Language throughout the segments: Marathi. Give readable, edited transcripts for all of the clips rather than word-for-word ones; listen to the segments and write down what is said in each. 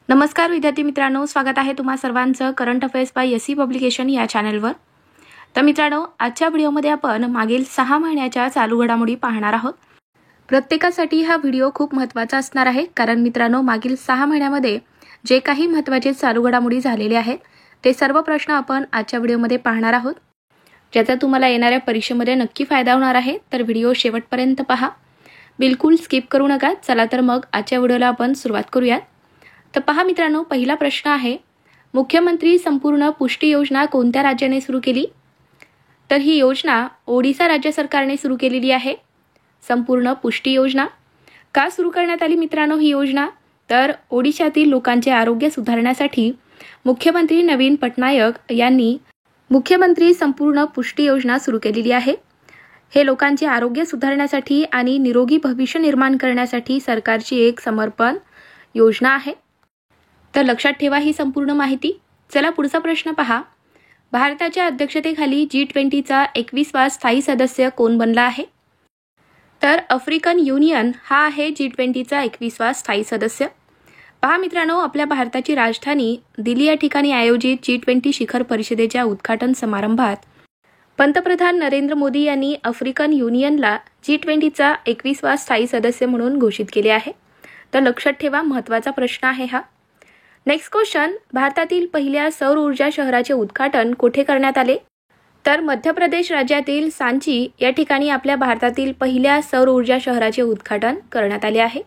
नमस्कार विद्यार्थी मित्रांनो, स्वागत आहे तुम्हा सर्वांचं current affairs by SC publication या चॅनलवर। तर मित्रांनो, आजच्या व्हिडिओमध्ये आपण मागील 6 महिन्याच्या चालू घडामोडी पाहणार आहोत। प्रत्येकासाठी हा व्हिडिओ खूप महत्त्वाचा असणार आहे, कारण मित्रांनो मागील 6 महिन्यामध्ये जे काही महत्त्वाचे चालू घडामोडी झालेले आहेत ते सर्व प्रश्न आपण आजच्या व्हिडिओमध्ये पाहणार आहोत, ज्याचा तुम्हाला येणाऱ्या परीक्षेमध्ये नक्की फायदा होणार आहे। तर व्हिडिओ शेवटपर्यंत पहा, बिलकुल स्किप करू नका। चला तर मग आजच्या व्हिडिओला आपण सुरुवात करूया। तर पहा मित्रांनो, पहिला प्रश्न आहे, मुख्यमंत्री संपूर्ण पुष्टी योजना कोणत्या राज्याने सुरू केली? तर ही योजना ओडिशा राज्य सरकारने सुरू केलेली आहे। संपूर्ण पुष्टी योजना का सुरू करण्यात आली मित्रांनो ही योजना? तर ओडिशातील लोकांचे आरोग्य सुधारण्यासाठी मुख्यमंत्री नवीन पटनायक यांनी मुख्यमंत्री संपूर्ण पुष्टी योजना सुरू केलेली आहे। हे लोकांचे आरोग्य सुधारण्यासाठी आणि निरोगी भविष्य निर्माण करण्यासाठी सरकारची एक समर्पण योजना आहे। तर लक्षात ठेवा ही संपूर्ण माहिती। चला पुढचा प्रश्न पहा, भारताच्या अध्यक्षतेखाली G20चा 21वा स्थायी सदस्य कोण बनला आहे? तर आफ्रिकन युनियन हा आहे G20चा 21वा स्थायी सदस्य। पहा मित्रांनो, आपल्या भारताची राजधानी दिल्ली या ठिकाणी आयोजित G20 शिखर परिषदेच्या उद्घाटन समारंभात पंतप्रधान नरेंद्र मोदी यांनी आफ्रिकन युनियनला G20चा 21वा स्थायी सदस्य म्हणून घोषित केले आहे। तर लक्षात ठेवा, महत्त्वाचा प्रश्न आहे हा। नेक्स्ट क्वेश्चन, भारतातील पहिल्या सौर ऊर्जा शहराचे उद्घाटन कोठे करण्यात आले? तर मध्य प्रदेश राज्यातील सांची या ठिकाणी आपल्या भारतातील पहिल्या सौर ऊर्जा शहराचे उद्घाटन करण्यात आले आहे।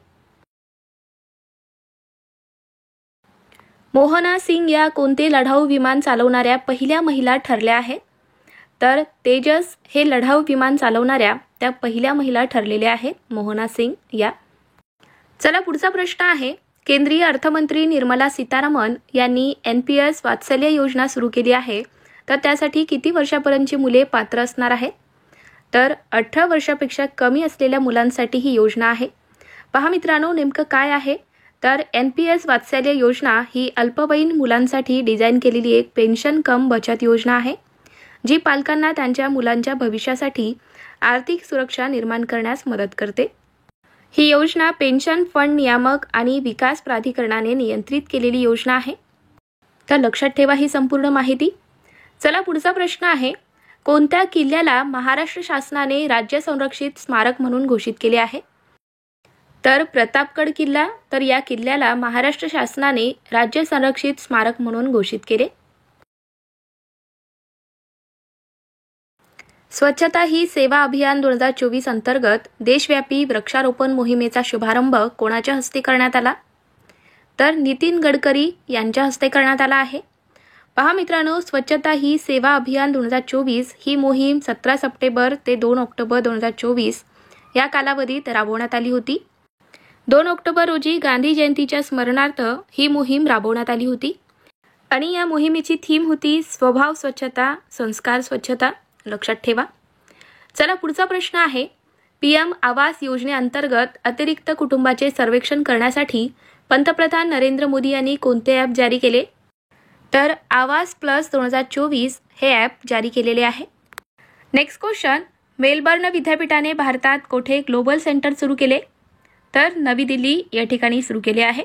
मोहना सिंग या कोणते लढाऊ विमान चालवणाऱ्या पहिल्या महिला ठरल्या आहेत? तर तेजस हे लढाऊ विमान चालवणाऱ्या त्या पहिल्या महिला ठरलेल्या आहेत, मोहना सिंग या। चला पुढचा प्रश्न आहे, केंद्रीय अर्थमंत्री निर्मला सीतारामन यांनी NPS वात्सल्य योजना सुरू केली आहे। तर त्यासाठी किती वर्षापर्यंतची मुले पात्र असणार आहेत? तर 18 वर्षापेक्षा कमी असलेल्या मुलांसाठी ही योजना आहे। पहा मित्रांनो, नेमकं काय आहे? तर NPS वात्सल्य योजना ही अल्पवयीन मुलांसाठी डिझाईन केलेली एक पेन्शन कम बचत योजना आहे, जी पालकांना त्यांच्या मुलांच्या भविष्यासाठी आर्थिक सुरक्षा निर्माण करण्यास मदत करते। ही योजना पेन्शन फंड नियामक आणि विकास प्राधिकरणाने नियंत्रित केलेली योजना आहे। तर लक्षात ठेवा ही संपूर्ण माहिती। चला पुढचा प्रश्न आहे, कोणत्या किल्ल्याला महाराष्ट्र शासनाने राज्य संरक्षित स्मारक म्हणून घोषित केले आहे? तर प्रतापगड किल्ला। तर या किल्ल्याला महाराष्ट्र शासनाने राज्य संरक्षित स्मारक म्हणून घोषित केले। स्वच्छता ही सेवा अभियान 2024 अंतर्गत देशव्यापी वृक्षारोपण मोहिमेचा शुभारंभ कोणाच्या हस्ते करण्यात आला? तर नितीन गडकरी यांच्या हस्ते करण्यात आला आहे। पहा मित्रांनो, स्वच्छता ही सेवा अभियान 2024 ही मोहीम 17 सप्टेंबर ते 2 ऑक्टोबर 2024 या कालावधीत राबवण्यात आली होती। 2 ऑक्टोबर रोजी गांधी जयंतीच्या स्मरणार्थ ही मोहीम राबवण्यात आली होती आणि या मोहिमेची थीम होती स्वभाव स्वच्छता, संस्कार स्वच्छता। लक्षात ठेवा। चला पुढचा प्रश्न आहे, PM आवास योजनेअंतर्गत अतिरिक्त कुटुंबाचे सर्वेक्षण करण्यासाठी पंतप्रधान नरेंद्र मोदी यांनी कोणते ॲप जारी केले? तर आवास प्लस 2024 हे ॲप जारी केलेले आहे। नेक्स्ट क्वेश्चन, मेलबर्न विद्यापीठाने भारतात कोठे ग्लोबल सेंटर सुरू केले? तर नवी दिल्ली या ठिकाणी सुरू केले आहे।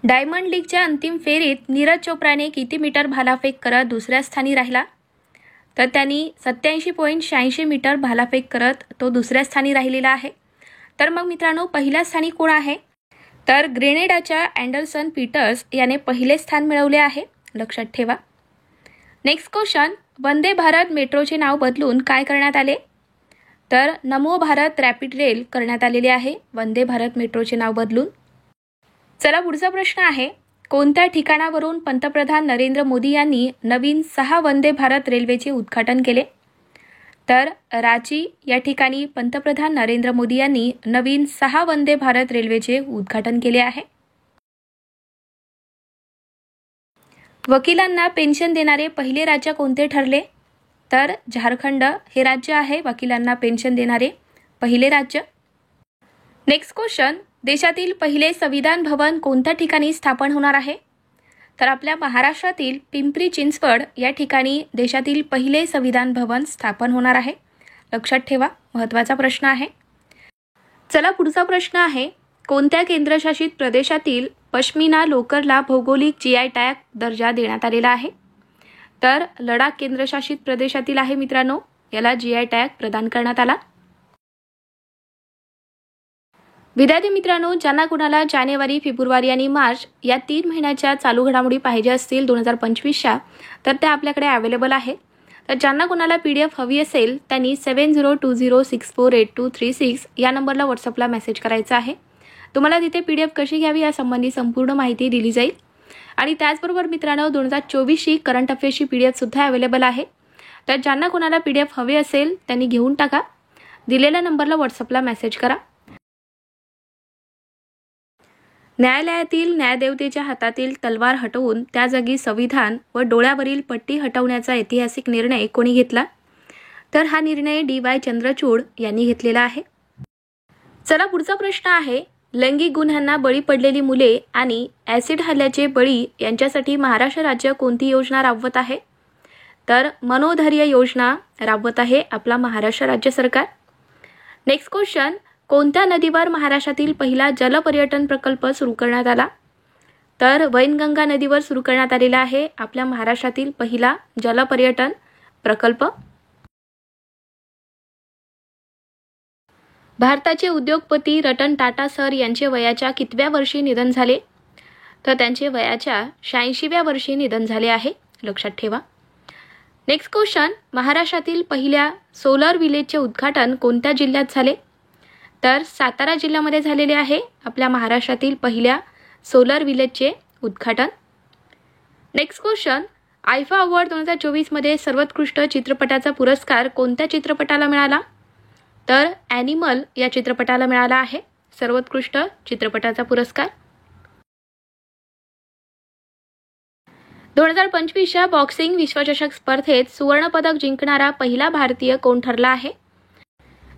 डायमंड लीगच्या अंतिम फेरीत नीरज चोप्राने किती मीटर भालाफेक करत दुसऱ्या स्थानी राहिला? तर त्यांनी 87.86 मीटर भालाफेक करत तो दुसऱ्या स्थानी राहिलेला आहे। तर मग मित्रांनो, पहिल्या स्थानी कोण आहे? तर ग्रेनेडाच्या अँडरसन पीटर्स याने पहिले स्थान मिळवले आहे। लक्षात ठेवा। नेक्स्ट क्वेश्चन, वंदे भारत मेट्रोचे नाव बदलून काय करण्यात आले? तर नमो भारत रॅपिड रेल करण्यात आलेले आहे, वंदे भारत मेट्रोचे नाव बदलून। चला पुढचा प्रश्न आहे, कोणत्या ठिकाणावरून पंतप्रधान नरेंद्र मोदी यांनी नवीन 6 वंदे भारत रेल्वेचे उद्घाटन केले? तर रांची या ठिकाणी पंतप्रधान नरेंद्र मोदी यांनी नवीन 6 वंदे भारत रेल्वेचे उद्घाटन केले आहे। वकिलांना पेन्शन देणारे पहिले राज्य कोणते ठरले? तर झारखंड हे राज्य आहे वकिलांना पेन्शन देणारे पहिले राज्य। नेक्स्ट क्वेश्चन, देशातील पहिले संविधान भवन कोणत्या ठिकाणी स्थापन होणार आहे? तर आपल्या महाराष्ट्रातील पिंपरी चिंचवड या ठिकाणी देशातील पहिले संविधान भवन स्थापन होणार आहे। लक्षात ठेवा, महत्त्वाचा प्रश्न आहे। चला पुढचा प्रश्न आहे, कोणत्या केंद्रशासित प्रदेशातील पश्मिना लोकरला भौगोलिक GI टॅग दर्जा देण्यात आलेला आहे? तर लडाख केंद्रशासित प्रदेशातील आहे मित्रांनो, याला GI टॅग प्रदान करण्यात आला. विद्यार्थी मित्रांनो, ज्यांना कुणाला जानेवारी, फेब्रुवारी आणि मार्च या 3 महिन्याच्या चालू घडामोडी पाहिजे असतील 2025च्या, तर त्या आपल्याकडे अवेलेबल आहेत. तर ज्यांना कुणाला PDF हवी असेल त्यांनी 7020648236 या नंबरला व्हॉट्सअपला मेसेज करायचा आहे. तुम्हाला तिथे PDF कशी घ्यावी यासंबंधी संपूर्ण माहिती दिली जाईल. आणि त्याचबरोबर मित्रांनो, 2024ची करंट अफेअर्सची PDF सुद्धा अवेलेबल आहे. तर ज्यांना कुणाला PDF हवे असेल त्यांनी घेऊन टाका. दिलेल्या नंबरला व्हॉट्सअपला मेसेज करा. न्यायालयातील न्यायदेवतेच्या हातातील तलवार हटवून त्या जागी संविधान व डोळ्यावरील पट्टी हटवण्याचा ऐतिहासिक निर्णय कोणी घेतला? तर हा निर्णय DY चंद्रचूड यांनी घेतलेला आहे. चला पुढचा प्रश्न आहे, लैंगिक गुन्ह्यांना बळी पडलेली मुले आणि ॲसिड हल्ल्याचे बळी यांच्यासाठी महाराष्ट्र राज्य कोणती योजना राबवत आहे? तर मनोधैर्य योजना राबवत आहे आपला महाराष्ट्र राज्य सरकार. नेक्स्ट क्वेश्चन, कोणत्या नदीवर महाराष्ट्रातील पहिला जलपर्यटन प्रकल्प सुरू करण्यात आला? तर वैनगंगा नदीवर सुरू करण्यात आलेला आहे आपल्या महाराष्ट्रातील पहिला जलपर्यटन प्रकल्प. भारताचे उद्योगपती रतन टाटा सर यांचे वयाच्या कितव्या वर्षी निधन झाले? तर त्यांचे वयाच्या 86व्या वर्षी निधन झाले आहे, लक्षात ठेवा. नेक्स्ट क्वेश्चन, महाराष्ट्रातील पहिल्या सोलर विलेजचे उद्घाटन कोणत्या जिल्ह्यात झाले? तर सातारा जिल्ह्यामध्ये झालेले आहे आपल्या महाराष्ट्रातील पहिल्या सोलर विलेजचे उद्घाटन. नेक्स्ट क्वेश्चन, आयफा अवॉर्ड 2024मध्ये सर्वोत्कृष्ट चित्रपटाचा पुरस्कार कोणत्या चित्रपटाला मिळाला? तर ॲनिमल या चित्रपटाला मिळाला आहे सर्वोत्कृष्ट चित्रपटाचा पुरस्कार. 2025च्या बॉक्सिंग विश्वचषक स्पर्धेत सुवर्णपदक जिंकणारा पहिला भारतीय कोण ठरला आहे?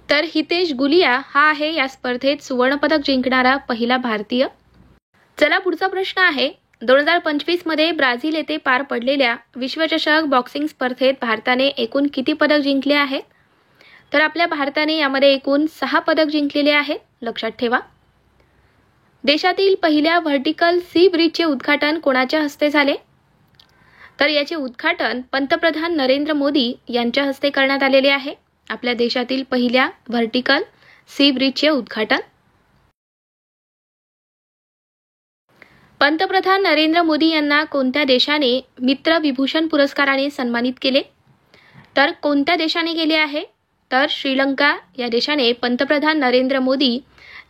तर हितेश गुलिया हा आहे या स्पर्धेत सुवर्णपदक जिंकणारा पहिला भारतीय. चला पुढचा प्रश्न आहे, 2025मध्ये ब्राझील येथे पार पडलेल्या विश्वचषक बॉक्सिंग स्पर्धेत भारताने एकूण किती पदक जिंकले आहेत? तर आपल्या भारताने यामध्ये एकूण 6 पदक जिंकलेले आहेत, लक्षात ठेवा. देशातील पहिल्या व्हर्टिकल सी ब्रिजचे उद्घाटन कोणाच्या हस्ते झाले? तर याचे उद्घाटन पंतप्रधान नरेंद्र मोदी यांच्या हस्ते करण्यात आलेले आहे. आपल्या देशातील पहिल्या व्हर्टिकल सी ब्रिजचे उद्घाटन. पंतप्रधान नरेंद्र मोदी यांना कोणत्या देशाने मित्र विभूषण पुरस्काराने सन्मानित केले? तर कोणत्या देशाने केले आहे? तर श्रीलंका या देशाने पंतप्रधान नरेंद्र मोदी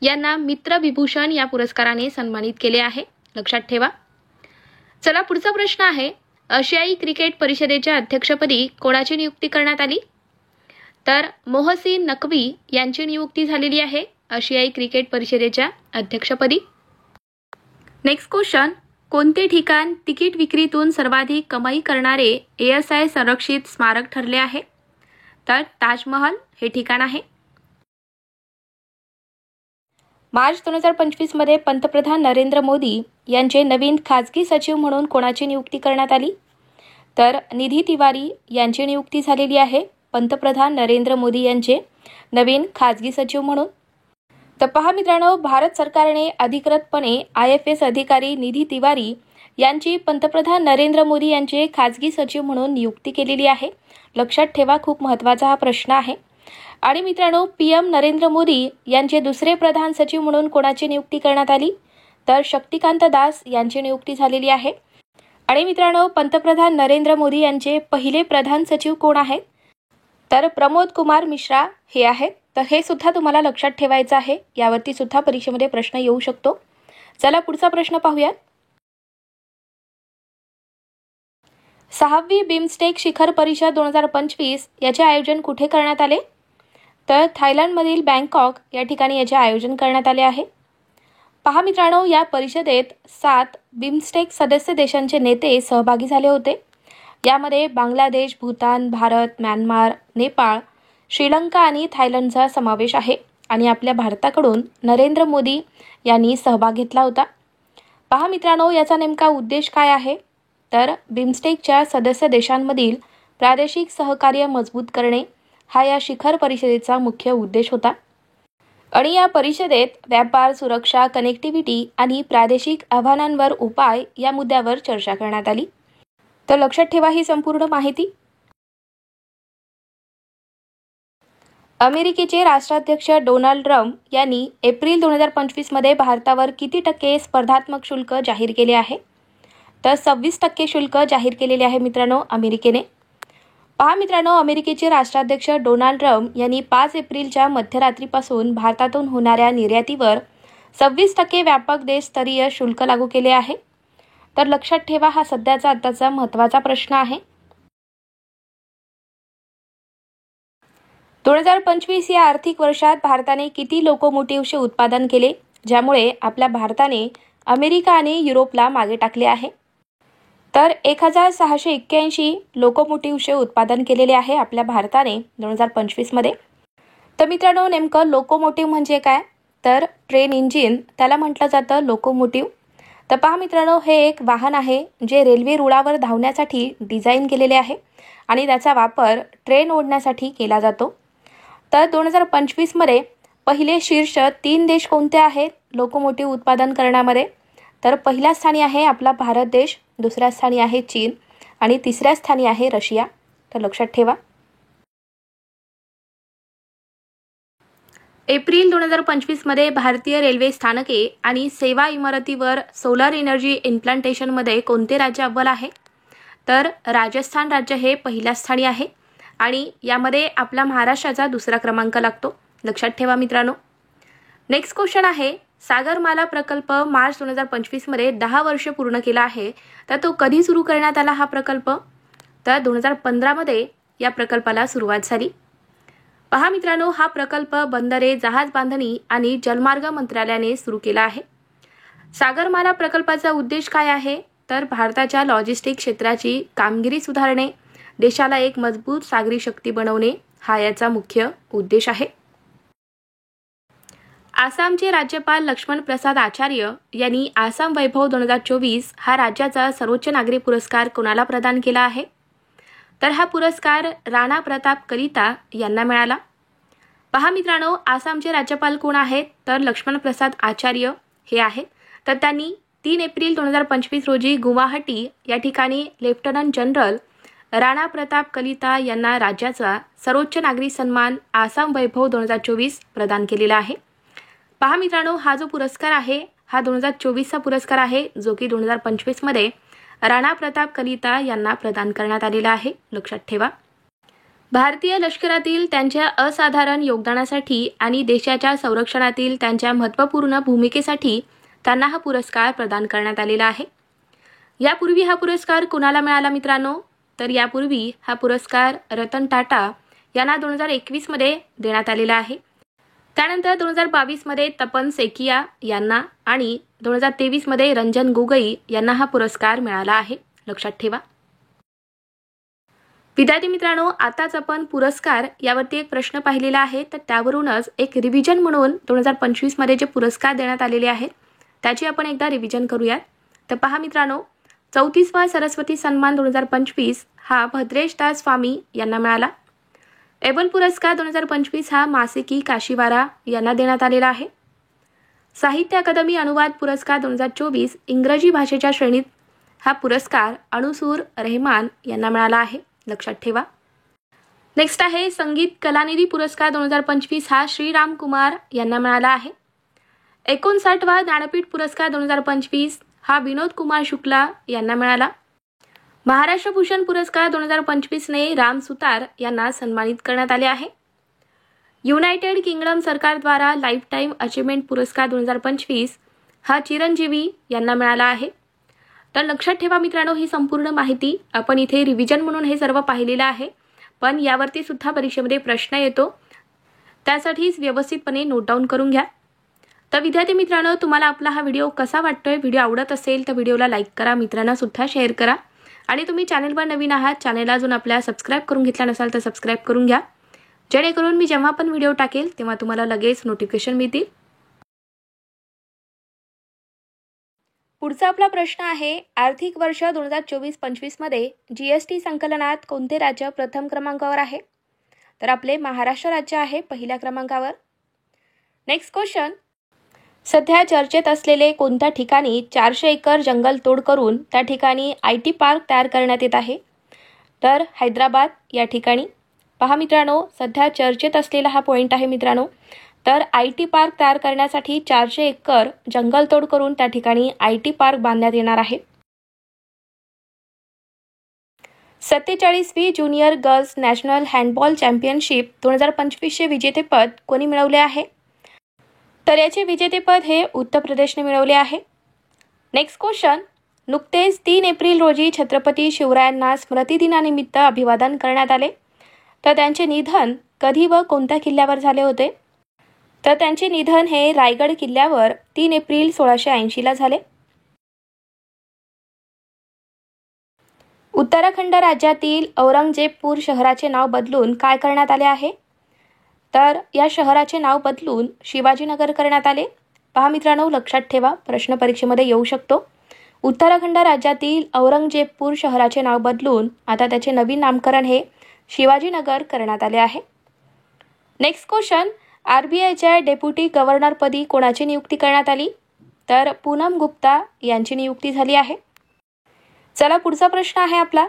यांना मित्र विभूषण या पुरस्काराने सन्मानित केले आहे, लक्षात ठेवा. चला पुढचा प्रश्न आहे, आशियाई क्रिकेट परिषदेच्या अध्यक्षपदी कोणाची नियुक्ती करण्यात आली? तर मोहसिन नकवी यांची नियुक्ती झालेली आहे आशियाई क्रिकेट परिषदेच्या अध्यक्षपदी. नेक्स्ट क्वेश्चन, कोणते ठिकाण तिकीट विक्रीतून सर्वाधिक कमाई करणारे ASI संरक्षित स्मारक ठरले आहे? तर ताजमहल हे ठिकाण आहे. मार्च 2025मध्ये पंतप्रधान नरेंद्र मोदी यांचे नवीन खाजगी सचिव म्हणून कोणाची नियुक्ती करण्यात आली? तर निधी तिवारी यांची नियुक्ती झालेली आहे पंतप्रधान नरेंद्र मोदी यांचे नवीन खाजगी सचिव म्हणून. तर पहा मित्रांनो, भारत सरकारने अधिकृतपणे IFS अधिकारी निधी तिवारी यांची पंतप्रधान नरेंद्र मोदी यांचे खाजगी सचिव म्हणून नियुक्ती केलेली आहे. लक्षात ठेवा, खूप महत्त्वाचा हा प्रश्न आहे. आणि मित्रांनो, PM नरेंद्र मोदी यांचे दुसरे प्रधान सचिव म्हणून कोणाची नियुक्ती करण्यात आली? तर शक्तिकांत दास यांची नियुक्ती झालेली आहे. आणि मित्रांनो, पंतप्रधान नरेंद्र मोदी यांचे पहिले प्रधान सचिव कोण आहेत? तर प्रमोद कुमार मिश्रा हे आहेत. तर हे सुद्धा तुम्हाला लक्षात ठेवायचं आहे, यावरती सुद्धा परीक्षेमध्ये प्रश्न येऊ शकतो. चला पुढचा प्रश्न पाहूयात. 6वी बिमस्टेक शिखर परिषद 2025 याचे आयोजन कुठे करण्यात आले? तर थायलंडमधील बँकॉक या ठिकाणी याचे आयोजन करण्यात आले आहे. पहा मित्रांनो, या परिषदेत 7 बिमस्टेक सदस्य देशांचे नेते सहभागी झाले होते. यामध्ये बांगलादेश, भूतान, भारत, म्यानमार, नेपाळ, श्रीलंका आणि थायलंडचा समावेश आहे. आणि आपल्या भारताकडून नरेंद्र मोदी यांनी सहभाग घेतला होता. पहा मित्रांनो, याचा नेमका उद्देश काय आहे? तर बिमस्टेकच्या सदस्य देशांमधील प्रादेशिक सहकार्य मजबूत करणे हा या शिखर परिषदेचा मुख्य उद्देश होता. आणि या परिषदेत व्यापार, सुरक्षा, कनेक्टिव्हिटी आणि प्रादेशिक आव्हानांवर उपाय या मुद्द्यावर चर्चा करण्यात आली. तर लक्षात ठेवा ही संपूर्ण माहिती. अमेरिकेचे राष्ट्राध्यक्ष डोनाल्ड ट्रम्प यांनी एप्रिल 2025 मध्ये भारतावर किती टक्के स्पर्धात्मक शुल्क जाहीर केले आहे? तर 26% शुल्क जाहीर केलेले आहे मित्रांनो अमेरिकेने. पहा मित्रांनो, अमेरिकेचे राष्ट्राध्यक्ष डोनाल्ड ट्रम्प यांनी 5 एप्रिलच्या मध्यरात्रीपासून भारतातून होणाऱ्या निर्यातीवर 26% व्यापक देशस्तरीय शुल्क लागू केले आहे. तर लक्षात ठेवा हा सध्याचा आताचा महत्त्वाचा प्रश्न आहे. 2025 या आर्थिक वर्षात भारताने किती लोकोमोटिव्हचे उत्पादन केले, ज्यामुळे आपल्या भारताने अमेरिका आणि युरोपला मागे टाकले आहे? तर 1681 लोकोमोटिव्हचे उत्पादन केलेले आहे आपल्या भारताने 2025 मध्ये. तर मित्रांनो, नेमकं लोकोमोटिव्ह म्हणजे काय? तर ट्रेन इंजिन त्याला म्हटलं जातं लोकोमोटिव्ह. तर पहा मित्रांनो, हे एक वाहन आहे जे रेल्वे रुळावर धावण्यासाठी डिझाईन केलेले आहे आणि त्याचा वापर ट्रेन ओढण्यासाठी केला जातो. तर 2025 मध्ये पहिले शीर्ष 3 देश कोणते आहेत लोकोमोटिव्ह उत्पादन करण्यामध्ये? तर पहिल्या स्थानी आहे आपला भारत देश, दुसऱ्या स्थानी आहे चीन आणि तिसऱ्या स्थानी आहे रशिया. तर लक्षात ठेवा. एप्रिल 2025 मध्ये भारतीय रेल्वे स्थानके आणि सेवा इमारतीवर सोलर एनर्जी इम्प्लांटेशनमध्ये कोणते राज्य अव्वल आहे? तर राजस्थान राज्य हे पहिल्या स्थानी आहे आणि यामध्ये आपला महाराष्ट्राचा दुसरा क्रमांक लागतो. लक्षात ठेवा मित्रांनो. नेक्स्ट क्वेश्चन आहे, सागरमाला प्रकल्प मार्च 2025 मध्ये 10 वर्ष पूर्ण केला आहे. तर तो कधी सुरू करण्यात आला हा प्रकल्प? तर 2015 मध्ये या प्रकल्पाला सुरुवात झाली. पहा मित्रांनो, हा प्रकल्प बंदरे, जहाज बांधणी आणि जलमार्ग मंत्रालयाने सुरू केला आहे. सागरमाला प्रकल्पाचा उद्देश काय आहे? तर भारताच्या लॉजिस्टिक क्षेत्राची कामगिरी सुधारणे, देशाला एक मजबूत सागरी शक्ती बनवणे हा याचा मुख्य उद्देश आहे. आसामचे राज्यपाल लक्ष्मण प्रसाद आचार्य यांनी आसाम वैभव 2024 हा राज्याचा सर्वोच्च नागरी पुरस्कार कोणाला प्रदान केला आहे? तर हा पुरस्कार राणा प्रताप कलिता यांना मिळाला. पहा मित्रांनो, आसामचे राज्यपाल कोण आहेत? तर लक्ष्मण प्रसाद आचार्य हे आहेत. तर त्यांनी 3 एप्रिल 2025 रोजी गुवाहाटी या ठिकाणी लेफ्टनंट जनरल राणा प्रताप कलिता यांना राज्याचा सर्वोच्च नागरी सन्मान आसाम वैभव 2024 प्रदान केलेला आहे. पहा मित्रांनो, हा जो पुरस्कार आहे हा 2024चा पुरस्कार आहे, जो की 2025 मध्ये राणा प्रताप कलिता यांना प्रदान करण्यात आलेला आहे. लक्षात ठेवा. भारतीय लष्करातील त्यांच्या असाधारण योगदानासाठी आणि देशाच्या संरक्षणातील त्यांच्या महत्त्वपूर्ण भूमिकेसाठी त्यांना हा पुरस्कार प्रदान करण्यात आलेला आहे. यापूर्वी हा पुरस्कार कुणाला मिळाला मित्रांनो? तर यापूर्वी हा पुरस्कार रतन टाटा यांना 2021 मध्ये देण्यात आलेला आहे. त्यानंतर 2022 मध्ये तपन सेकिया यांना आणि 2023 मध्ये रंजन गोगोई यांना हा पुरस्कार मिळाला आहे. लक्षात ठेवा. विद्यार्थी मित्रांनो, आताच आपण पुरस्कार यावरती एक प्रश्न पाहिलेला आहे, तर त्यावरूनच एक रिव्हिजन म्हणून 2025 मध्ये जे पुरस्कार देण्यात आलेले आहेत त्याची आपण एकदा रिव्हिजन करूयात. तर पहा मित्रांनो, 34वा सरस्वती सन्मान 2025 हा भद्रेश दास स्वामी यांना मिळाला. एबल पुरस्कार 2025 हा मासिकी काशीवारा यांना देण्यात आलेला आहे. साहित्य अकादमी अनुवाद पुरस्कार 2024 इंग्रजी भाषेच्या श्रेणीत हा पुरस्कार अणुसूर रहमान यांना मिळाला आहे. लक्षात ठेवा. नेक्स्ट आहे संगीत कलानिधी पुरस्कार 2025 हा श्रीराम कुमार यांना मिळाला आहे. 59वा ज्ञानपीठ पुरस्कार 2025 हा विनोद कुमार शुक्ला यांना मिळाला. महाराष्ट्र भूषण पुरस्कार 2025 ने राम सुतार यांना सन्मानित करण्यात आले आहे. युनायटेड किंगडम सरकारद्वारा लाईफ टाईम अचीवमेंट पुरस्कार 2025 हा चिरंजीवी यांना मिळाला आहे. तर लक्षात ठेवा मित्रांनो, ही संपूर्ण माहिती आपण इथे रिव्हिजन म्हणून हे सर्व पाहिलेलं आहे, पण यावरती सुद्धा परीक्षेमध्ये प्रश्न येतो, त्यासाठीच व्यवस्थितपणे नोट डाऊन करून घ्या. तर विद्यार्थी मित्रांनो, तुम्हाला आपला हा व्हिडिओ कसा वाटतोय? व्हिडिओ आवडत असेल तर व्हिडिओला लाईक करा, मित्रांना सुद्धा शेअर करा आणि तुम्ही चॅनलवर नवीन आहात, चॅनलला अजून आपल्या सबस्क्राईब करून घेतला नसाल तर सबस्क्राईब करून घ्या, जेणेकरून मी जेव्हा पण व्हिडिओ टाकेल तेव्हा तुम्हाला लगेच नोटिफिकेशन मिळतील. पुढचा आपला प्रश्न आहे, आर्थिक वर्ष 2024-25 मध्ये जीएसटी संकलनात कोणते राज्य प्रथम क्रमांकावर आहे? तर आपले महाराष्ट्र राज्य आहे पहिल्या क्रमांकावर. नेक्स्ट क्वेश्चन, सध्या चर्चेत असलेले कोणत्या ठिकाणी 400 एकर जंगल तोड करून त्या ठिकाणी IT पार्क तयार करण्यात येत आहे? तर हैदराबाद या ठिकाणी. पहा मित्रांनो, सध्या चर्चेत असलेला हा पॉईंट आहे मित्रांनो. तर IT पार्क तयार करण्यासाठी 400 एकर जंगल तोड करून त्या ठिकाणी IT पार्क बांधण्यात येणार आहे. 47वी junior girls national handball championship 2025चे विजेतेपद कोणी मिळवले आहे? तर याचे विजेतेपद हे उत्तर प्रदेशने मिळवले आहे. नेक्स्ट क्वेश्चन, नुकतेच 3 एप्रिल रोजी छत्रपती शिवरायांना स्मृतिदिनानिमित्त अभिवादन करण्यात आले. तर त्यांचे निधन कधी व कोणत्या किल्ल्यावर झाले होते? तर त्यांचे निधन हे रायगड किल्ल्यावर 3 एप्रिल 1680ला झाले. उत्तराखंड राज्यातील औरंगजेबपूर शहराचे नाव बदलून काय करण्यात आले आहे? तर या शहराचे नाव बदलून शिवाजीनगर करण्यात आले. पहा मित्रांनो, लक्षात ठेवा, प्रश्न परीक्षेमध्ये येऊ शकतो. उत्तराखंड राज्यातील औरंगजेबपूर शहराचे नाव बदलून आता त्याचे नवीन नामकरण हे शिवाजीनगर करण्यात आले आहे. नेक्स्ट क्वेश्चन, RBIच्या डेप्युटी गव्हर्नरपदी कोणाची नियुक्ती करण्यात आली? तर पूनम गुप्ता यांची नियुक्ती झाली आहे. चला पुढचा प्रश्न आहे आपला,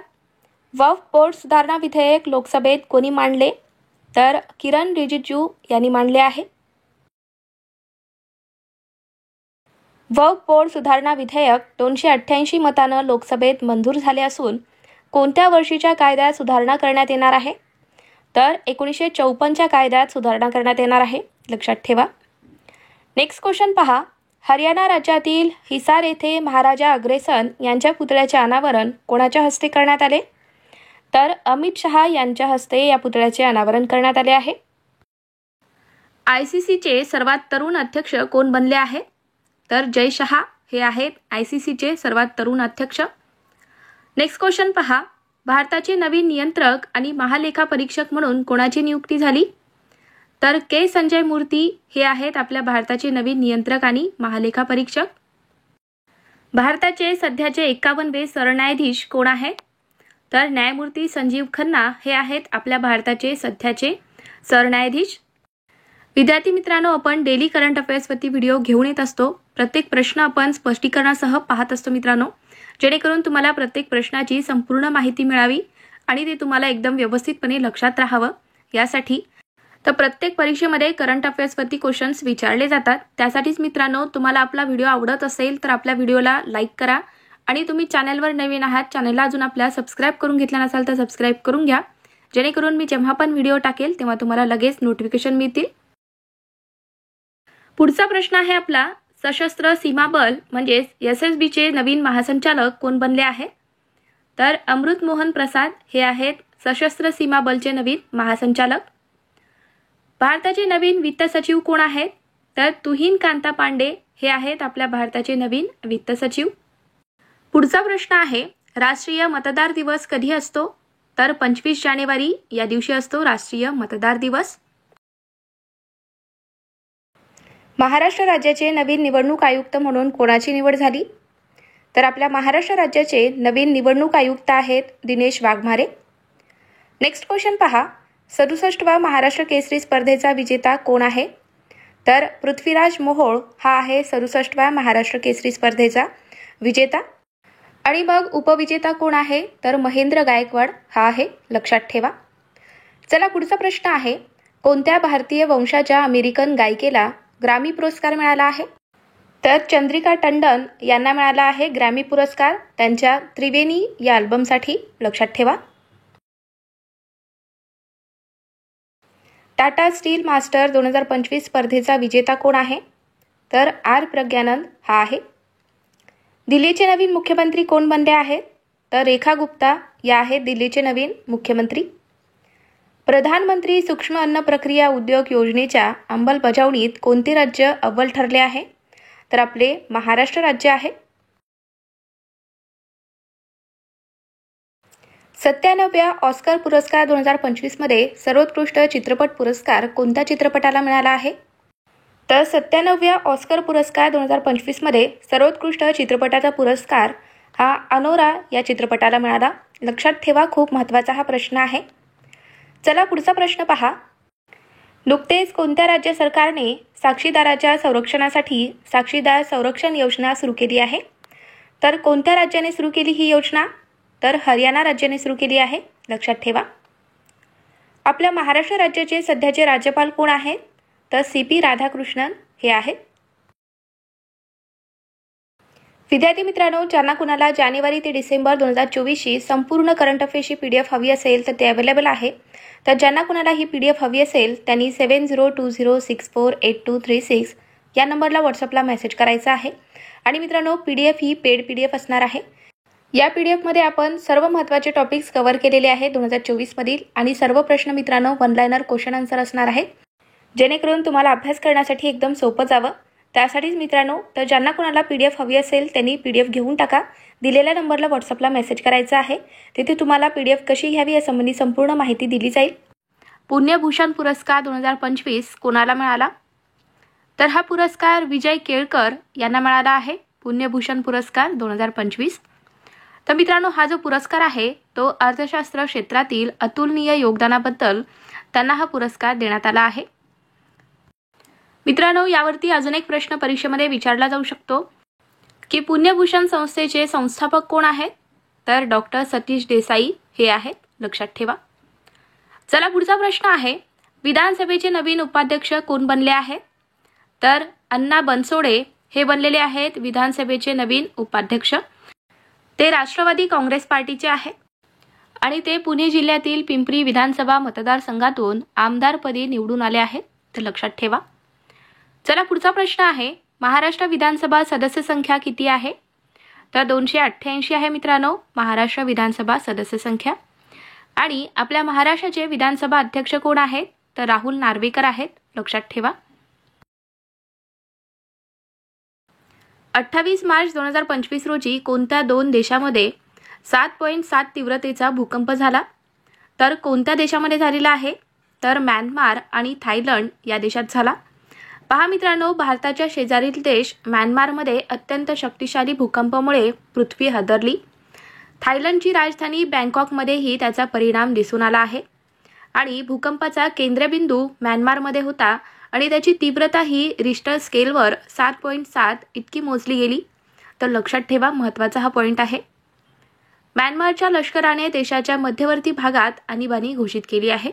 वक्फ बोर्ड सुधारणा विधेयक लोकसभेत कोणी मांडले? तर किरण रिजिजू यांनी मांडले आहे. वक्फ बोर्ड सुधारणा विधेयक 288 मतानं लोकसभेत मंजूर झाले असून कोणत्या वर्षीच्या कायद्यात सुधारणा करण्यात येणार आहे? तर 1954च्या कायद्यात सुधारणा करण्यात येणार आहे, लक्षात ठेवा. नेक्स्ट क्वेश्चन पहा, हरियाणा राज्यातील हिसार येथे महाराजा अग्रेसन यांच्या पुतळ्याचे अनावरण कोणाच्या हस्ते करण्यात आले? तर अमित शहा यांच्या हस्ते या पुतळ्याचे अनावरण करण्यात आले आहे. ICCचे सर्वात तरुण अध्यक्ष कोण बनले आहेत? तर जय शहा हे आहेत ICCचे सर्वात तरुण अध्यक्ष. नेक्स्ट क्वेश्चन पहा, भारताचे नवीन नियंत्रक आणि महालेखा परीक्षक म्हणून कोणाची नियुक्ती झाली? तर के संजय मूर्ती हे आहेत आपल्या भारताचे नवीन नियंत्रक आणि महालेखा परीक्षक. भारताचे सध्याचे 51वे सरन्यायाधीश कोण आहेत? तर न्यायमूर्ती संजीव खन्ना हे आहेत आपल्या भारताचे सध्याचे सरन्यायाधीश. विद्यार्थी मित्रांनो, आपण डेली करंट अफेअर्सवरती व्हिडिओ घेऊन येत असतो. प्रत्येक प्रश्न आपण स्पष्टीकरणासह पाहत असतो मित्रांनो, जेणेकरून तुम्हाला प्रत्येक प्रश्नाची संपूर्ण माहिती मिळावी आणि ते तुम्हाला एकदम व्यवस्थितपणे लक्षात राहावं यासाठी. तर प्रत्येक परीक्षेमध्ये करंट अफेअर्सवरती क्वेश्चन्स विचारले जातात. त्यासाठीच मित्रांनो, तुम्हाला आपला व्हिडिओ आवडत असेल तर आपल्या व्हिडिओला लाईक करा आणि तुम्ही चॅनलवर नवीन आहात, चॅनलला अजून आपल्या सबस्क्राईब करून घेतला नसाल तर सबस्क्राईब करून घ्या, जेणेकरून मी जेव्हा पण व्हिडिओ टाकेल तेव्हा तुम्हाला लगेच नोटिफिकेशन मिळतील. पुढचा प्रश्न आहे आपला, सशस्त्र सीमा बल म्हणजेच SSBचे नवीन महासंचालक कोण बनले आहे? तर अमृत मोहन प्रसाद हे आहेत सशस्त्र सीमा बलचे नवीन महासंचालक. भारताचे नवीन वित्त सचिव कोण आहेत? तर तुहिन कांता पांडे हे आहेत आपल्या भारताचे नवीन वित्त सचिव. पुढचा प्रश्न आहे, राष्ट्रीय मतदार दिवस कधी असतो? तर 25 जानेवारी या दिवशी असतो राष्ट्रीय मतदार दिवस. महाराष्ट्र राज्याचे नवीन निवडणूक आयुक्त म्हणून कोणाची निवड झाली? तर आपल्या महाराष्ट्र राज्याचे नवीन निवडणूक आयुक्त आहेत दिनेश वाघमारे. नेक्स्ट क्वेश्चन पहा, 67वा महाराष्ट्र केसरी स्पर्धेचा विजेता कोण आहे? तर पृथ्वीराज मोहोळ हा आहे 67व्या महाराष्ट्र केसरी स्पर्धेचा विजेता. आणि मग उपविजेता कोण आहे? तर महेंद्र गायकवाड हा आहे, लक्षात ठेवा. चला पुढचा प्रश्न आहे, कोणत्या भारतीय वंशाच्या अमेरिकन गायिकेला ग्रॅमी पुरस्कार मिळाला आहे? तर चंद्रिका टंडन यांना मिळाला आहे ग्रॅमी पुरस्कार त्यांच्या त्रिवेणी या अल्बमसाठी, लक्षात ठेवा. टाटा स्टील मास्टर 2025 स्पर्धेचा विजेता कोण आहे? तर R प्रज्ञानंद हा आहे. दिल्लीचे नवीन मुख्यमंत्री कोण बनले आहेत? तर रेखा गुप्ता या आहेत दिल्लीचे नवीन मुख्यमंत्री. प्रधानमंत्री सूक्ष्म अन्न प्रक्रिया उद्योग योजनेच्या अंमलबजावणीत कोणते राज्य अव्वल ठरले आहे? तर आपले महाराष्ट्र राज्य आहे. 97व्या ऑस्कर पुरस्कार 2025 मध्ये सर्वोत्कृष्ट चित्रपट पुरस्कार कोणत्या चित्रपटाला मिळाला आहे? तर 97व्या ऑस्कर पुरस्कार 2025 मध्ये सर्वोत्कृष्ट चित्रपटाचा पुरस्कार हा अनोरा या चित्रपटाला मिळाला. लक्षात ठेवा, खूप महत्त्वाचा हा प्रश्न आहे. चला पुढचा प्रश्न पहा, नुकतेच कोणत्या राज्य सरकारने साक्षीदाराच्या संरक्षणासाठी साक्षीदार संरक्षण योजना सुरू केली आहे? तर कोणत्या राज्याने सुरू केली ही योजना? तर हरियाणा राज्याने सुरू केली आहे, लक्षात ठेवा. आपल्या महाराष्ट्र राज्याचे सध्याचे राज्यपाल कोण आहेत? तर CP राधाकृष्णन हे आहेत. विद्यार्थी मित्रांनो, ज्यांना कुणाला जानेवारी ते डिसेंबर 2024ची संपूर्ण करंट अफेअर्सची PDF हवी असेल तर ते अवेलेबल आहे. तर ज्यांना कुणाला ही PDF हवी असेल त्यांनी 7020648236 या नंबरला व्हॉट्सअपला मेसेज करायचा आहे. आणि मित्रांनो, PDF ही पेड PDF असणार आहे. या PDF मध्ये आपण सर्व महत्त्वाचे टॉपिक्स कव्हर केलेले आहेत 2024 मधील, आणि सर्व प्रश्न मित्रांनो वन लाइनर क्वेश्चन आन्सर असणार आहेत, जेणेकरून तुम्हाला अभ्यास करण्यासाठी एकदम सोपं जावं. त्यासाठीच मित्रांनो, तर ज्यांना कुणाला PDF हवी असेल त्यांनी PDF घेऊन टाका. दिलेल्या नंबरला व्हॉट्सअपला मेसेज करायचा आहे. तिथे तुम्हाला PDF कशी घ्यावी यासंबंधी संपूर्ण माहिती दिली जाईल. पुण्यभूषण पुरस्कार 2025 कोणाला मिळाला? तर हा पुरस्कार विजय केळकर यांना मिळाला आहे, पुण्यभूषण पुरस्कार 2025. तर मित्रांनो, हा जो पुरस्कार आहे तो अर्थशास्त्र क्षेत्रातील अतुलनीय योगदानाबद्दल त्यांना हा पुरस्कार देण्यात आला आहे. मित्रांनो, यावरती अजून एक प्रश्न परीक्षेमध्ये विचारला जाऊ शकतो की पुण्यभूषण संस्थेचे संस्थापक कोण आहेत? तर डॉक्टर सतीश देसाई हे आहेत, लक्षात ठेवा. चला, पुढचा प्रश्न आहे, विधानसभेचे नवीन उपाध्यक्ष कोण बनले आहेत? तर अण्णा बनसोडे हे बनलेले आहेत विधानसभेचे नवीन उपाध्यक्ष. ते राष्ट्रवादी काँग्रेस पार्टीचे आहेत आणि ते पुणे जिल्ह्यातील पिंपरी विधानसभा मतदारसंघातून आमदारपदी निवडून आले आहेत, तर लक्षात ठेवा. चला, पुढचा प्रश्न आहे, महाराष्ट्र विधानसभा सदस्य संख्या किती आहे? तर 288 आहे मित्रांनो महाराष्ट्र विधानसभा सदस्य संख्या. आणि आपल्या महाराष्ट्राचे विधानसभा अध्यक्ष कोण आहेत? तर राहुल नार्वेकर आहेत, लक्षात ठेवा. 28 मार्च 2025 रोजी कोणत्या दोन देशामध्ये 7.7 तीव्रतेचा भूकंप झाला? तर कोणत्या देशामध्ये झालेला आहे? तर म्यानमार आणि थायलंड या देशात झाला. पहा मित्रांनो, भारताच्या शेजारील देश म्यानमारमध्ये अत्यंत शक्तिशाली भूकंपामुळे पृथ्वी हादरली. थायलंडची राजधानी बँकॉकमध्येही त्याचा परिणाम दिसून आला आहे. आणि भूकंपाचा केंद्रबिंदू म्यानमारमध्ये होता आणि त्याची तीव्रता ही रिश्टर स्केलवर 7.7 इतकी मोजली गेली. तर लक्षात ठेवा, महत्त्वाचा हा पॉईंट आहे. म्यानमारच्या लष्कराने देशाच्या मध्यवर्ती भागात आणीबाणी घोषित केली आहे.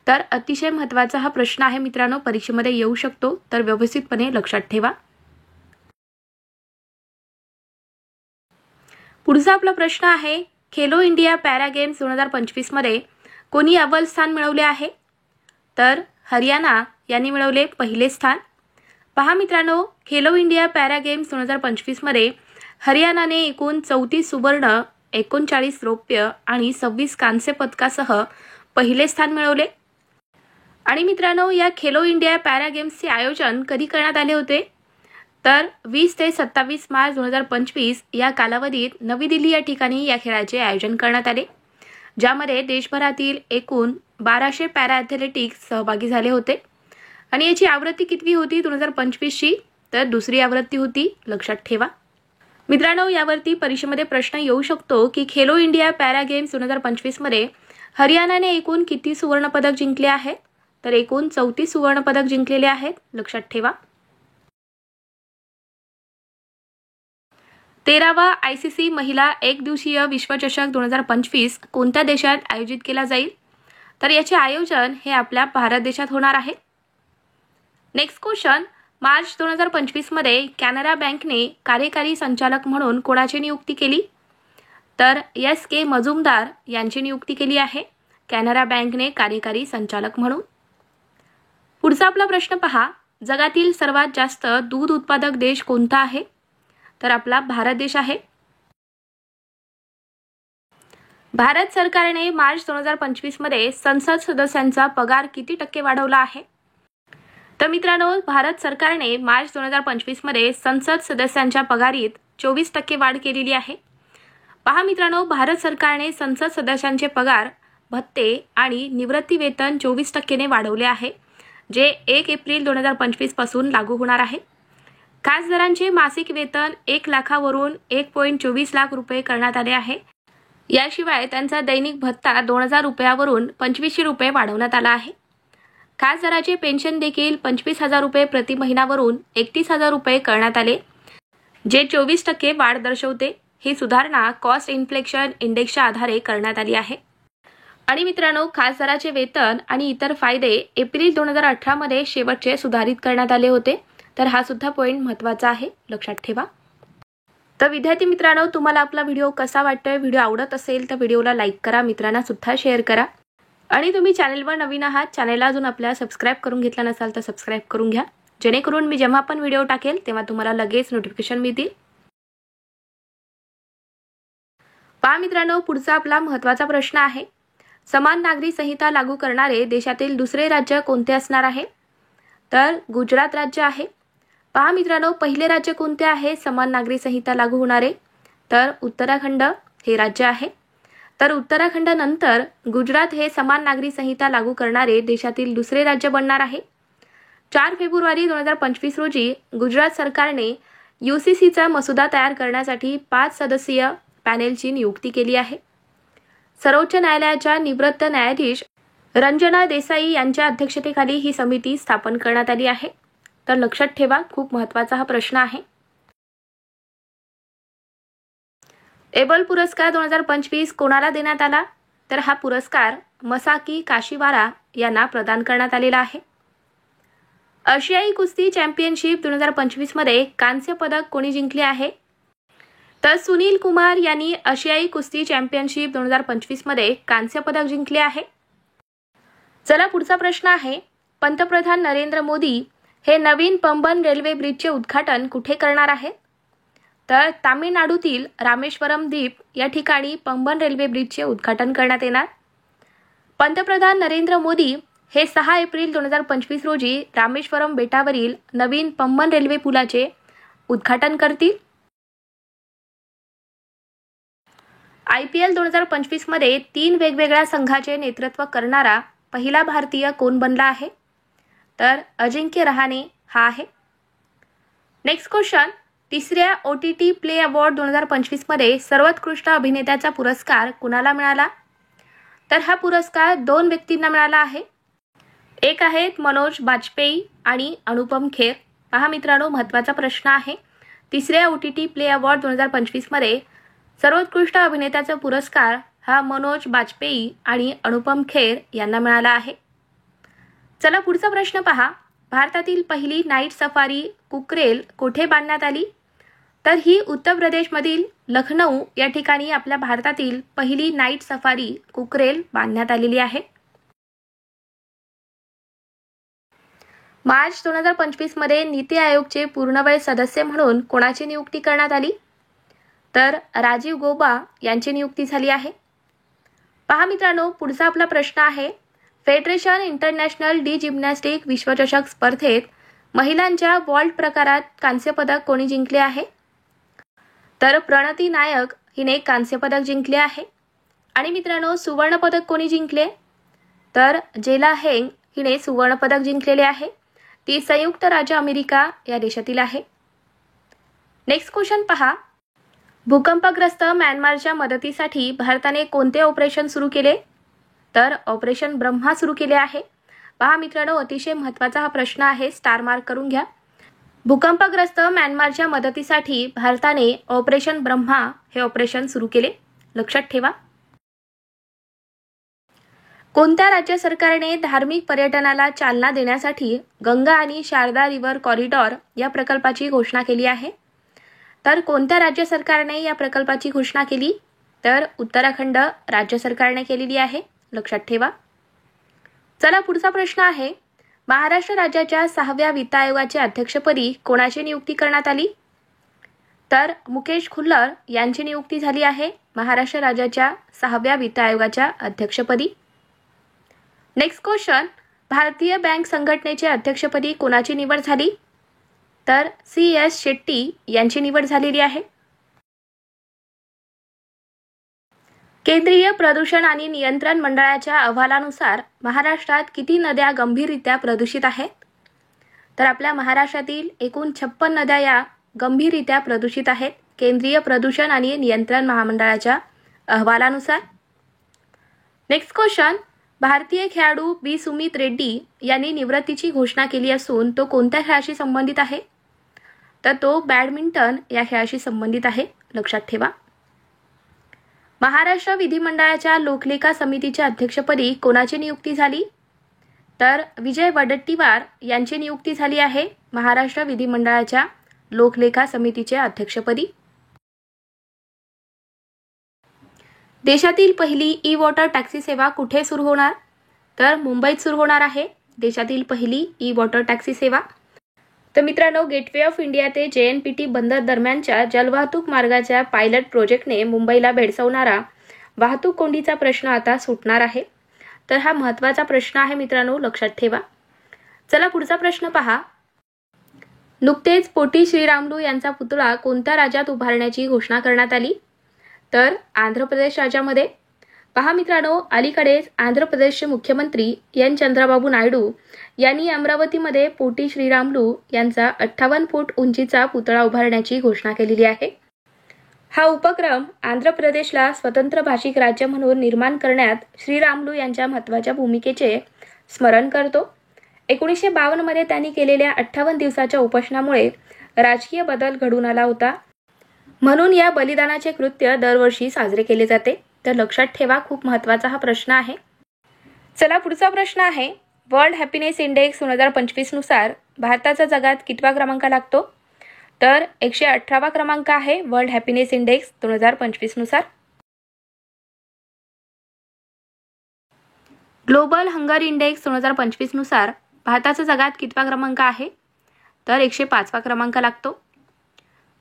तर अतिशय महत्त्वाचा हा प्रश्न आहे मित्रांनो, परीक्षेमध्ये येऊ शकतो, तर व्यवस्थितपणे लक्षात ठेवा. पुढचा आपला प्रश्न आहे, खेलो इंडिया पॅरा गेम्स 2025 मध्ये कोणी अव्वल स्थान मिळवले आहे? तर हरियाणा यांनी मिळवले पहिले स्थान. पहा मित्रांनो, खेलो इंडिया पॅरा गेम्स 2025 मध्ये हरियाणाने एकूण 34 सुवर्ण, 39 रौप्य आणि 26 कांस्य पदकासह पहिले स्थान मिळवले. आणि मित्रांनो, या खेलो इंडिया पॅरा गेम्सचे आयोजन कधी करण्यात आले होते? तर 20 ते 27 मार्च 2025 या कालावधीत नवी दिल्ली या ठिकाणी या खेळाचे आयोजन करण्यात आले, ज्यामध्ये देशभरातील एकूण 1200 पॅरा ॲथलेटिक्स सहभागी झाले होते. आणि याची आवृत्ती कितवी होती 2025ची? तर दुसरी आवृत्ती होती, लक्षात ठेवा. मित्रांनो, यावरती परीक्षेमध्ये प्रश्न येऊ शकतो की खेलो इंडिया पॅरा गेम्स 2025 मध्ये हरियाणाने एकूण किती सुवर्ण पदक जिंकले आहेत? तर एकूण 34 सुवर्ण पदक जिंकलेले आहेत, लक्षात ठेवा. 13वा ICC महिला एकदिवसीय विश्वचषक 2025 कोणत्या देशात आयोजित केला जाईल? तर याचे आयोजन हे आपल्या भारत देशात होणार आहे. नेक्स्ट क्वेश्चन, मार्च 2025 मध्ये कॅनरा बँकने कार्यकारी संचालक म्हणून कोणाची नियुक्ती केली? तर SK मजुमदार यांची नियुक्ती केली आहे कॅनरा बँकने कार्यकारी संचालक म्हणून. पुढचा आपला प्रश्न पहा, जगातील सर्वात जास्त दूध उत्पादक देश कोणता आहे? तर आपला भारत देश आहे. भारत सरकारने मार्च 2025 मध्ये संसद सदस्यांचा पगार किती टक्के वाढवला आहे? तर मित्रांनो, भारत सरकारने मार्च 2025 मध्ये संसद सदस्यांच्या पगारीत 24% वाढ केलेली आहे. पहा मित्रांनो, भारत सरकारने संसद सदस्यांचे पगार, भत्ते आणि निवृत्ती वेतन 24% वाढवले आहे, जे 1 एप्रिल 2025 पासून लागू होणार आहे. खासदारांचे मासिक वेतन 1 लाखावरून 1.24 लाख रुपये करण्यात आले आहे. याशिवाय त्यांचा दैनिक भत्ता 2000 रुपयावरून 2500 रुपये वाढवण्यात आला आहे. खासदाराचे पेन्शन देखील 25,000 रुपये प्रति महिन्यावरून 31,000 रुपये करण्यात आले, जे 24% वाढ दर्शवते. ही सुधारणा कॉस्ट इन्फ्लेक्शन इंडेक्सच्या आधारे करण्यात आली आहे. आणि मित्रांनो, खासदाराचे वेतन आणि इतर फायदे एप्रिल 2018 मध्ये शेवटचे सुधारित करण्यात आले होते. तर हा सुद्धा पॉइंट महत्त्वाचा आहे, लक्षात ठेवा. तर विद्यार्थी मित्रांनो, तुम्हाला आपला व्हिडिओ कसा वाटतोय? व्हिडिओ आवडत असेल तर व्हिडिओला लाईक करा, मित्रांना सुद्धा शेअर करा. आणि तुम्ही चॅनलवर नवीन आहात, चॅनलला अजून आपल्या सबस्क्राईब करून घेतला नसाल तर सबस्क्राईब करून घ्या, जेणेकरून मी जेव्हा पण व्हिडिओ टाकेल तेव्हा तुम्हाला लगेच नोटिफिकेशन मिळतील. पहा मित्रांनो, पुढचा आपला महत्त्वाचा प्रश्न आहे. समान नागरी संहिता लागू करणारे देशातील दुसरे राज्य कोणते असणार आहे? तर गुजरात राज्य आहे. पहा मित्रांनो, पहिले राज्य कोणते आहे समान नागरी संहिता लागू होणारे? तर उत्तराखंड हे राज्य आहे. तर उत्तराखंड नंतर गुजरात हे समान नागरी संहिता लागू करणारे देशातील दुसरे राज्य बनणार आहे. 4 फेब्रुवारी 2025 रोजी गुजरात सरकारने UCCचा मसुदा तयार करण्यासाठी 5 सदस्यीय पॅनेलची नियुक्ती केली आहे. सर्वोच्च न्यायालयाच्या निवृत्त न्यायाधीश रंजना देसाई यांच्या अध्यक्षतेखाली ही समिती स्थापन करण्यात आली आहे. तर लक्षात ठेवा, खूप महत्त्वाचा हा प्रश्न आहे. एबल पुरस्कार 2025 कोणाला देण्यात आला? तर हा पुरस्कार मसाकी काशीवारा यांना प्रदान करण्यात आलेला आहे. आशियाई कुस्ती चॅम्पियनशिप 2025 मध्ये कांस्य पदक कोणी जिंकले आहे? तर सुनील कुमार यांनी आशियाई कुस्ती चॅम्पियनशिप 2025 मध्ये कांस्य पदक जिंकले आहे. चला पुढचा प्रश्न आहे. पंतप्रधान नरेंद्र मोदी हे नवीन पंबन रेल्वे ब्रिजचे उद्घाटन कुठे करणार आहेत? तर तामिळनाडूतील रामेश्वरम द्वीप या ठिकाणी पंबन रेल्वे ब्रिजचे उद्घाटन करण्यात येणार. पंतप्रधान नरेंद्र मोदी हे 6 एप्रिल 2025 रोजी रामेश्वरम बेटावरील नवीन पंबन रेल्वे पुलाचे उद्घाटन करतील. IPL 2025 मध्ये 3 वेगवेगळ्या संघाचे नेतृत्व करणारा पहिला भारतीय कोण बनला आहे? तर अजिंक्य रहाणे हा आहे. Next question. तिसऱ्या OTT प्ले अवॉर्ड 2025 मध्ये सर्वोत्कृष्ट अभिनेत्याचा पुरस्कार कुणाला मिळाला? तर हा पुरस्कार 2 व्यक्तींना मिळाला आहे. एक आहेत मनोज बाजपेयी आणि अनुपम खेर. पहा मित्रांनो, महत्त्वाचा प्रश्न आहे. तिसऱ्या OTT प्ले अवॉर्ड 2025 मध्ये सर्वोत्कृष्ट अभिनेत्याचा पुरस्कार हा मनोज बाजपेयी आणि अनुपम खेर यांना मिळाला आहे. चला पुढचा प्रश्न पहा. भारतातील पहिली नाईट सफारी कुकरेल कोठे बांधण्यात आली? तर ही उत्तर प्रदेशमधील लखनौ या ठिकाणी आपल्या भारतातील पहिली नाईट सफारी कुकरेल बांधण्यात आलेली आहे. मार्च 2025 मध्ये नीती आयोगचे पूर्णवेळ सदस्य म्हणून कोणाची नियुक्ती करण्यात आली? तर राजीव गौबा यांची नियुक्ती झाली आहे. पहा मित्रांनो, पुढचा आपला प्रश्न आहे. फेडरेशन इंटरनॅशनल डी जिम्नॅस्टिक विश्वचषक स्पर्धेत महिलांच्या वॉल्ट प्रकारात कांस्य पदक कोणी जिंकले आहे? तर प्रणती नायक हिने कांस्य पदक जिंकले आहे. आणि मित्रांनो, सुवर्ण पदक कोणी जिंकले? तर जेला हेंग हिने सुवर्ण पदक जिंकलेले आहे. ती संयुक्त राज्य अमेरिका या देशातील आहे. नेक्स्ट क्वेश्चन पहा. भूकंपग्रस्त म्यानमारच्या मदतीसाठी भारताने कोणते ऑपरेशन सुरू केले? तर ऑपरेशन ब्रह्मा सुरू केले आहे. पहा मित्रांनो, अतिशय महत्त्वाचा हा प्रश्न आहे, स्टार मार्क करून घ्या. भूकंपग्रस्त म्यानमारच्या मदतीसाठी भारताने ऑपरेशन ब्रह्मा हे ऑपरेशन सुरू केले, लक्षात ठेवा. कोणत्या राज्य सरकारने धार्मिक पर्यटनाला चालना देण्यासाठी गंगा आणि शारदा रिव्हर कॉरिडॉर या प्रकल्पाची घोषणा केली आहे? तर कोणत्या राज्य सरकारने या प्रकल्पाची घोषणा केली? तर उत्तराखंड राज्य सरकारने केलेली आहे, लक्षात ठेवा. चला पुढचा प्रश्न आहे. महाराष्ट्र राज्याच्या 6व्या वित्त आयोगाच्या अध्यक्षपदी कोणाची नियुक्ती करण्यात आली? तर मुकेश खुल्लर यांची नियुक्ती झाली आहे महाराष्ट्र राज्याच्या 6व्या वित्त आयोगाच्या अध्यक्षपदी. Next question. भारतीय बँक संघटनेच्या अध्यक्षपदी कोणाची निवड झाली? तर CS शेट्टी यांची निवड झालेली आहे. केंद्रीय प्रदूषण आणि नियंत्रण मंडळाच्या अहवालानुसार महाराष्ट्रात किती नद्या गंभीररित्या प्रदूषित आहेत? तर आपल्या महाराष्ट्रातील एकूण 56 नद्या या गंभीररित्या प्रदूषित आहेत केंद्रीय प्रदूषण आणि नियंत्रण महामंडळाच्या अहवालानुसार. Next question. भारतीय खेळाडू बी सुमित रेड्डी यांनी निवृत्तीची घोषणा केली असून तो कोणत्या खेळाशी संबंधित आहे? तर तो बॅडमिंटन या खेळाशी संबंधित आहे, लक्षात ठेवा. महाराष्ट्र विधिमंडळाच्या लोकलेखा समितीच्या अध्यक्षपदी कोणाची नियुक्ती झाली? तर विजय वडेट्टीवार यांची नियुक्ती झाली आहे महाराष्ट्र विधिमंडळाच्या लोकलेखा समितीच्या अध्यक्षपदी. देशातील पहिली ई वॉटर टॅक्सी सेवा कुठे सुरू होणार? तर मुंबईत सुरू होणार आहे देशातील पहिली ई वॉटर टॅक्सी सेवा. तर मित्रांनो, गेटवे ऑफ इंडिया ते JNPT बंदर दरम्यानच्या जलवाहतूक मार्गाच्या पायलट प्रोजेक्टने मुंबईला भेडसावणारा वाहतूक कोंडीचा प्रश्न आता सुटणार आहे. तर हा महत्त्वाचा प्रश्न आहे मित्रांनो, लक्षात ठेवा. चला पुढचा प्रश्न पहा. नुकतेच पोटी श्रीरामुलू यांचा पुतळा कोणत्या राज्यात उभारण्याची घोषणा करण्यात आली? तर आंध्र प्रदेश राज्यामध्ये. पहा मित्रांनो, अलीकडेच आंध्र प्रदेशचे मुख्यमंत्री एन चंद्रबाबू नायडू यांनी अमरावतीमध्ये पोटी श्रीरामुलू यांचा 58 फूट उंचीचा पुतळा उभारण्याची घोषणा केलेली आहे. हा उपक्रम आंध्र प्रदेशला स्वतंत्र भाषिक राज्य म्हणून निर्माण करण्यात श्रीरामुलू यांच्या महत्त्वाच्या भूमिकेचे स्मरण करतो. 1952 मध्ये त्यांनी केलेल्या 58 दिवसाच्या उपोषणामुळे राजकीय बदल घडून आला होता. म्हणून या बलिदानाचे कृत्य दरवर्षी साजरे केले जाते. तर लक्षात ठेवा, खूप महत्त्वाचा हा प्रश्न आहे. चला पुढचा प्रश्न आहे. वर्ल्ड हॅपीनेस इंडेक्स 2025 नुसार भारताचा जगात कितवा क्रमांक लागतो? तर 118वा क्रमांक आहे वर्ल्ड हॅपीनेस इंडेक्स 2025 नुसार. ग्लोबल हंगर इंडेक्स 2025 नुसार भारताचा जगात कितवा क्रमांक आहे? तर 105वा क्रमांक लागतो.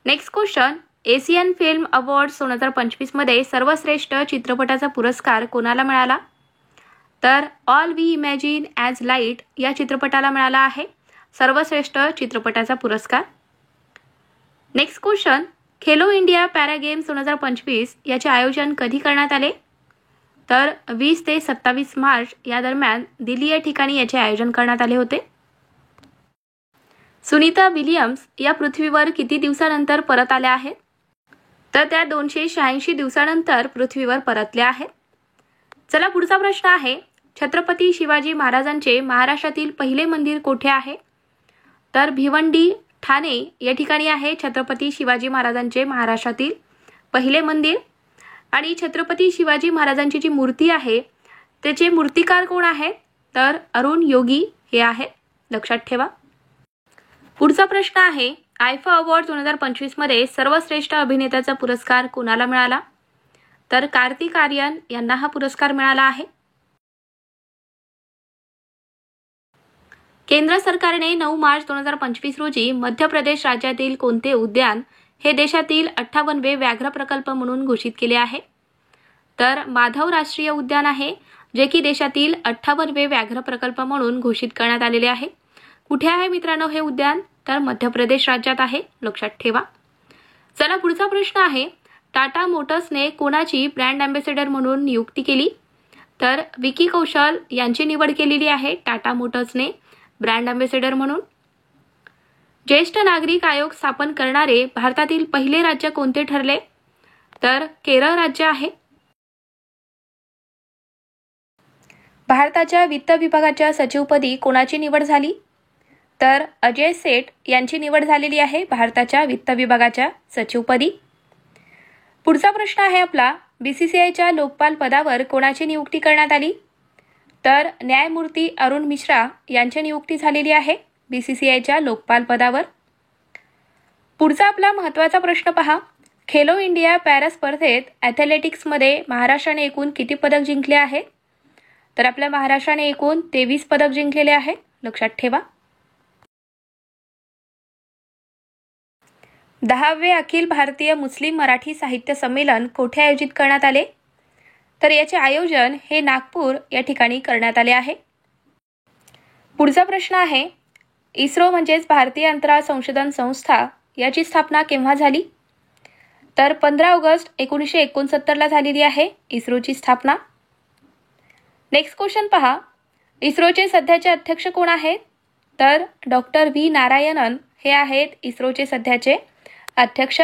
Next question. Asian film awards 2025 मध्ये सर्वश्रेष्ठ चित्रपटाचा पुरस्कार कोणाला मिळाला? तर all we imagine as light या चित्रपटाला मिळाला आहे सर्वश्रेष्ठ चित्रपटाचा पुरस्कार. Next question. Khelo India para games 2025 याचे आयोजन कधी करण्यात आले? तर 20 ते 27 मार्च या दरम्यान दिल्ली या ठिकाणी याचे आयोजन करण्यात आले होते. सुनीता विलियम्स या पृथ्वीवर किती दिवसानंतर परत आल्या आहेत? तर त्या 286 दिवसानंतर पृथ्वीवर परतल्या आहेत. चला पुढचा प्रश्न आहे. छत्रपती शिवाजी महाराजांचे महाराष्ट्रातील पहिले मंदिर कोठे आहे? तर भिवंडी ठाणे या ठिकाणी आहे छत्रपती शिवाजी महाराजांचे महाराष्ट्रातील पहिले मंदिर. आणि छत्रपती शिवाजी महाराजांची जी मूर्ती आहे त्याचे मूर्तिकार कोण आहेत? तर अरुण योगी हे आहेत, लक्षात ठेवा. पुढचा प्रश्न आहे. आयफा अवॉर्ड 2025 मध्ये सर्वश्रेष्ठ अभिनेत्याचा पुरस्कार कोणाला मिळाला? तर कार्तिक आर्यन यांना हा पुरस्कार मिळाला आहे. केंद्र सरकारने 9 मार्च 2025 रोजी मध्य प्रदेश राज्यातील कोणते उद्यान हे देशातील 58वे व्याघ्र प्रकल्प म्हणून घोषित केले आहे? तर माधव राष्ट्रीय उद्यान आहे, जे की देशातील 58वे व्याघ्र प्रकल्प म्हणून घोषित करण्यात आलेले आहे. कुठे आहे मित्रांनो हे उद्यान? तर मध्य प्रदेश राज्यात आहे, लक्षात ठेवा. चला पुढचा प्रश्न आहे. टाटा मोटर्सने कोणाची ब्रँड अँबॅसेडर म्हणून नियुक्ती केली? तर विकी कौशल यांची निवड केलेली आहे टाटा मोटर्सने ब्रँड अँबॅसेडर म्हणून. ज्येष्ठ नागरिक आयोग स्थापन करणारे भारतातील पहिले राज्य कोणते ठरले? तर केरळ राज्य आहे. भारताच्या वित्त विभागाच्या सचिवपदी कोणाची निवड झाली? तर अजय सेठ यांची निवड झालेली आहे भारताच्या वित्त विभागाच्या सचिवपदी. पुढचा प्रश्न आहे आपला. BCCIच्या लोकपाल पदावर कोणाची नियुक्ती करण्यात आली? तर न्यायमूर्ती अरुण मिश्रा यांची नियुक्ती झालेली आहे BCCIच्या लोकपाल पदावर. पुढचा आपला महत्त्वाचा प्रश्न पहा. खेलो इंडिया पॅरा स्पर्धेत ॲथलेटिक्समध्ये महाराष्ट्राने एकूण किती पदक जिंकले आहेत? तर आपल्या महाराष्ट्राने एकूण 23 पदक जिंकलेले आहे, लक्षात ठेवा. 10वे अखिल भारतीय मुस्लिम मराठी साहित्य संमेलन कोठे आयोजित करण्यात आले? तर याचे आयोजन हे नागपूर या ठिकाणी करण्यात आले आहे. पुढचा प्रश्न आहे. इस्रो म्हणजेच भारतीय अंतराळ संशोधन संस्था याची स्थापना केव्हा झाली? तर 15 ऑगस्ट 1969 ला झालेली आहे इस्रोची स्थापना. नेक्स्ट क्वेश्चन पहा. इस्रोचे सध्याचे अध्यक्ष कोण आहेत? तर डॉक्टर व्ही नारायणन हे आहेत इस्रोचे सध्याचे अध्यक्ष.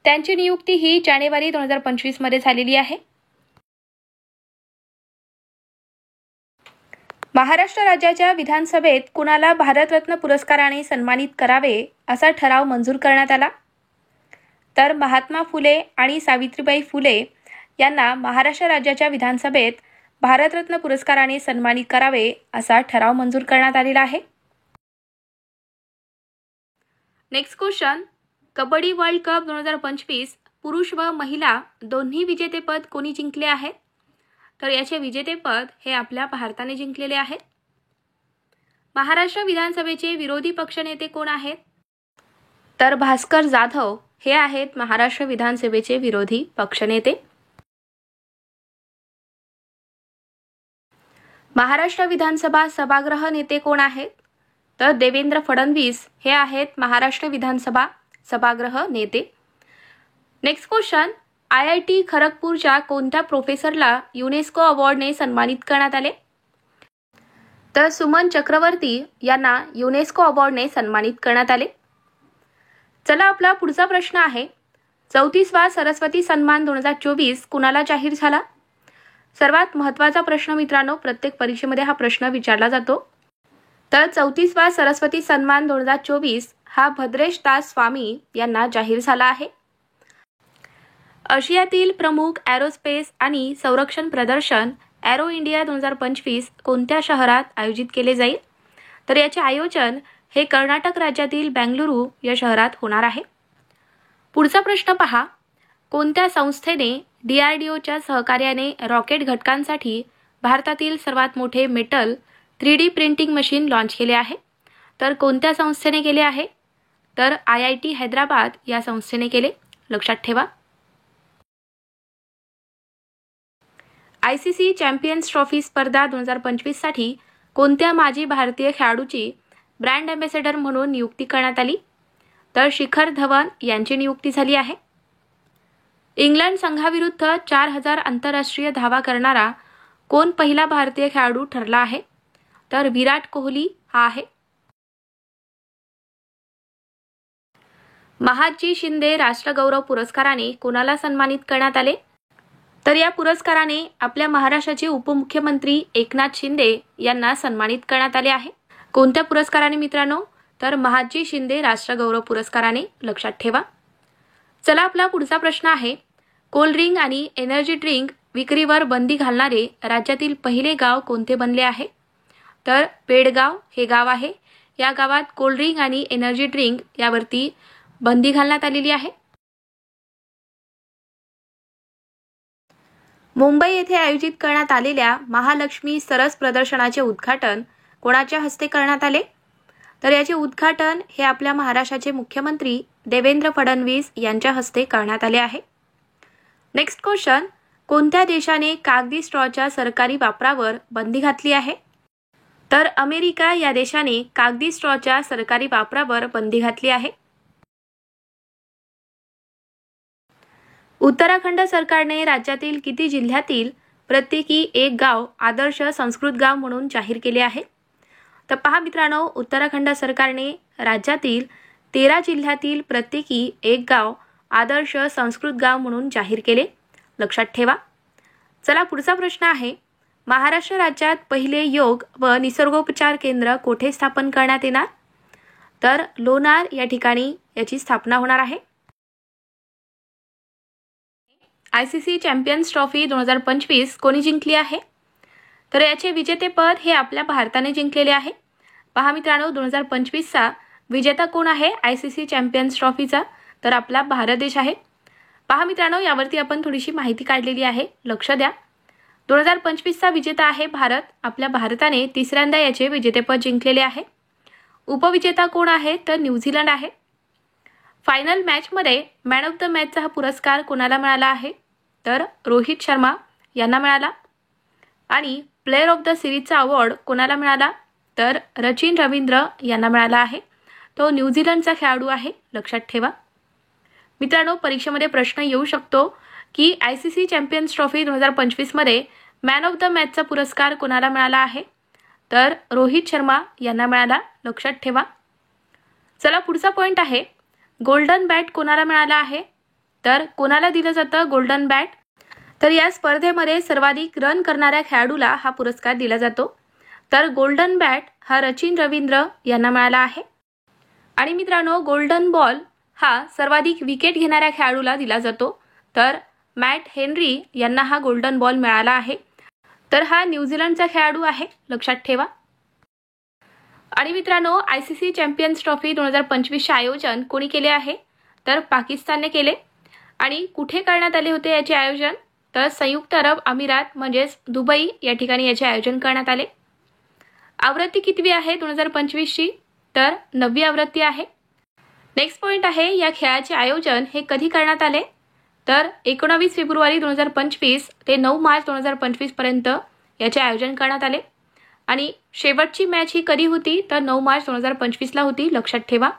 त्यांची नियुक्ती ही जानेवारी 2025 मध्ये झालेली आहे. महाराष्ट्र राज्याच्या विधानसभेत कुणाला भारतरत्न पुरस्काराने सन्मानित करावे असा ठराव मंजूर करण्यात आला? तर महात्मा फुले आणि सावित्रीबाई फुले यांना महाराष्ट्र राज्याच्या विधानसभेत भारतरत्न पुरस्काराने सन्मानित करावे असा ठराव मंजूर करण्यात आलेला आहे. Next question, kabaddi world cup 2025 पुरुष व महिला दोन्ही विजेतेपद कोणी जिंकले आहे? तर याचे विजेतेपद हे आपल्या भारताने जिंकलेले आहे. महाराष्ट्र विधानसभेचे विरोधी पक्षनेते कोण आहेत? तर भास्कर जाधव हे आहेत महाराष्ट्र विधानसभेचे विरोधी पक्षनेते. महाराष्ट्र विधानसभा सभागृह नेते कोण आहेत? तर देवेंद्र फडणवीस हे आहेत महाराष्ट्र विधानसभा सभागृह नेते. नेक्स्ट क्वेश्चन, IIT खरगपूरच्या कोणत्या प्रोफेसरला युनेस्को अवॉर्डने सन्मानित करण्यात आले? तर सुमन चक्रवर्ती यांना युनेस्को अवॉर्डने सन्मानित करण्यात आले. चला आपला पुढचा प्रश्न आहे, 34वा सरस्वती सन्मान 2024 कुणाला जाहीर झाला? सर्वात महत्त्वाचा प्रश्न मित्रांनो, प्रत्येक परीक्षेमध्ये हा प्रश्न विचारला जातो. तर 34वा सरस्वती सन्मान 2024 हा भद्रेश दास स्वामी यांना जाहीर झाला आहे. आशियातील प्रमुख एरोस्पेस आणि संरक्षण प्रदर्शन एरो इंडिया 2025 कोणत्या शहरात आयोजित केले जाईल? तर याचे आयोजन हे कर्नाटक राज्यातील बेंगलुरू या शहरात होणार आहे. पुढचा प्रश्न पहा, कोणत्या संस्थेने DRDOच्या सहकार्याने रॉकेट घटकांसाठी भारतातील सर्वात मोठे metal 3D printing machine launch केले आहे? तर कोणत्या संस्थेने केले आहे? तर IIT हैदराबाद या संस्थेने केले, लक्षात ठेवा. ICC चॅम्पियन्स ट्रॉफी स्पर्धा 2025 साठी कोणत्या माजी भारतीय खेळाडूची ब्रँड अँबॅसेडर म्हणून नियुक्ती करण्यात आली? तर शिखर धवन यांची नियुक्ती झाली आहे. इंग्लंड संघाविरुद्ध 4000 आंतरराष्ट्रीय धावा करणारा कोण पहिला भारतीय खेळाडू ठरला आहे? तर विराट कोहली हा आहे. महादजी शिंदे राष्ट्रगौरव पुरस्काराने कोणाला सन्मानित करण्यात आले? तर या पुरस्काराने आपल्या महाराष्ट्राचे उपमुख्यमंत्री एकनाथ शिंदे यांना सन्मानित करण्यात आले आहे. कोणत्या पुरस्काराने मित्रांनो? तर महादजी शिंदे राष्ट्रगौरव पुरस्काराने, लक्षात ठेवा. चला आपला पुढचा प्रश्न आहे, कोल्ड्रिंक आणि एनर्जी ड्रिंक विक्रीवर बंदी घालणारे राज्यातील पहिले गाव कोणते बनले आहे? तर बेडगाव हे गाव आहे. या गावात कोल्ड्रिंक आणि एनर्जी ड्रिंक यावरती बंदी घालण्यात आलेली आहे. मुंबई येथे आयोजित करण्यात आलेल्या महालक्ष्मी सरस प्रदर्शनाचे उद्घाटन कोणाच्या हस्ते करण्यात आले? तर याचे उद्घाटन हे आपल्या महाराष्ट्राचे मुख्यमंत्री देवेंद्र फडणवीस यांच्या हस्ते करण्यात आले आहे. नेक्स्ट क्वेश्चन, कोणत्या देशाने कागदी स्ट्रॉच्या सरकारी वापरावर बंदी घातली आहे? तर अमेरिका या देशाने कागदी स्ट्रॉच्या सरकारी वापरावर बंदी घातली आहे. उत्तराखंड सरकारने राज्यातील किती जिल्ह्यातील प्रत्येकी एक गाव आदर्श संस्कृत गाव म्हणून जाहीर केले आहे? तर पहा मित्रांनो, उत्तराखंड सरकारने राज्यातील 13 जिल्ह्यातील प्रत्येकी एक गाव आदर्श संस्कृत गाव म्हणून जाहीर केले, लक्षात ठेवा. चला पुढचा प्रश्न आहे, महाराष्ट्र राज्यात पहिले योग व निसर्गोपचार केंद्र कोठे स्थापन करण्यात येणार? तर लोणार या ठिकाणी याची स्थापना होणार आहे. ICC चॅम्पियन्स ट्रॉफी 2025 कोणी जिंकली आहे? तर याचे विजेतेपद हे आपल्या भारताने जिंकलेले आहे. पहा मित्रांनो, 2025चा विजेता कोण आहे ICC चॅम्पियन्स ट्रॉफीचा? तर आपला भारत देश आहे. पहा मित्रांनो, यावरती आपण थोडीशी माहिती काढलेली आहे, लक्ष द्या. 2025चा विजेता आहे भारत. आपल्या भारताने तिसऱ्यांदा याचे विजेतेपद जिंकलेले आहे. उपविजेता कोण आहे? तर न्यूझीलंड आहे. फायनल मॅचमध्ये मॅन ऑफ द मॅचचा हा पुरस्कार कोणाला मिळाला आहे? तर रोहित शर्मा यांना मिळाला. आणि प्लेयर ऑफ द सिरीजचा अवॉर्ड कोणाला मिळाला? तर सचिन रवींद्र यांना मिळाला आहे. तो न्यूझीलंडचा खेळाडू आहे, लक्षात ठेवा. मित्रांनो, परीक्षेमध्ये प्रश्न येऊ शकतो की ICC चॅम्पियन्स ट्रॉफी 2025 मध्ये मॅन ऑफ द मॅचचा पुरस्कार कोणाला मिळाला आहे? तर रोहित शर्मा यांना मिळाला, लक्षात ठेवा. चला पुढचा पॉइंट आहे, गोल्डन बॅट कोणाला मिळाला आहे? तर कोणाला दिलं जातं गोल्डन बॅट? तर या स्पर्धेमध्ये सर्वाधिक रन करणाऱ्या खेळाडूला हा पुरस्कार दिला जातो. तर गोल्डन बॅट हा सचिन रवींद्र यांना मिळाला आहे. आणि मित्रांनो, गोल्डन बॉल हा सर्वाधिक विकेट घेणाऱ्या खेळाडूला दिला जातो. तर मॅट हेनरी यांना हा गोल्डन बॉल मिळाला आहे. तर हा न्यूझीलंडचा खेळाडू आहे, लक्षात ठेवा. आणि मित्रांनो, ICC चॅम्पियन्स ट्रॉफी 2025चे आयोजन कोणी केले आहे? तर पाकिस्तानने केले. आणि कुठे करण्यात आले होते याचे आयोजन? तर संयुक्त अरब अमिरात म्हणजेच दुबई या ठिकाणी याचे आयोजन करण्यात आले. आवृत्ती कितवी आहे 2025ची? तर 9वी आवृत्ती आहे. नेक्स्ट पॉईंट आहे, या खेळाचे आयोजन हे कधी करण्यात आले? तर 19 फेब्रुवारी 2025 ते 9 मार्च 2025 पर्यंत याचे आयोजन करण्यात आले. आणि शेवटची मॅच ही कधी होती? तर 9 मार्च 2025ला होती, लक्षात ठेवा.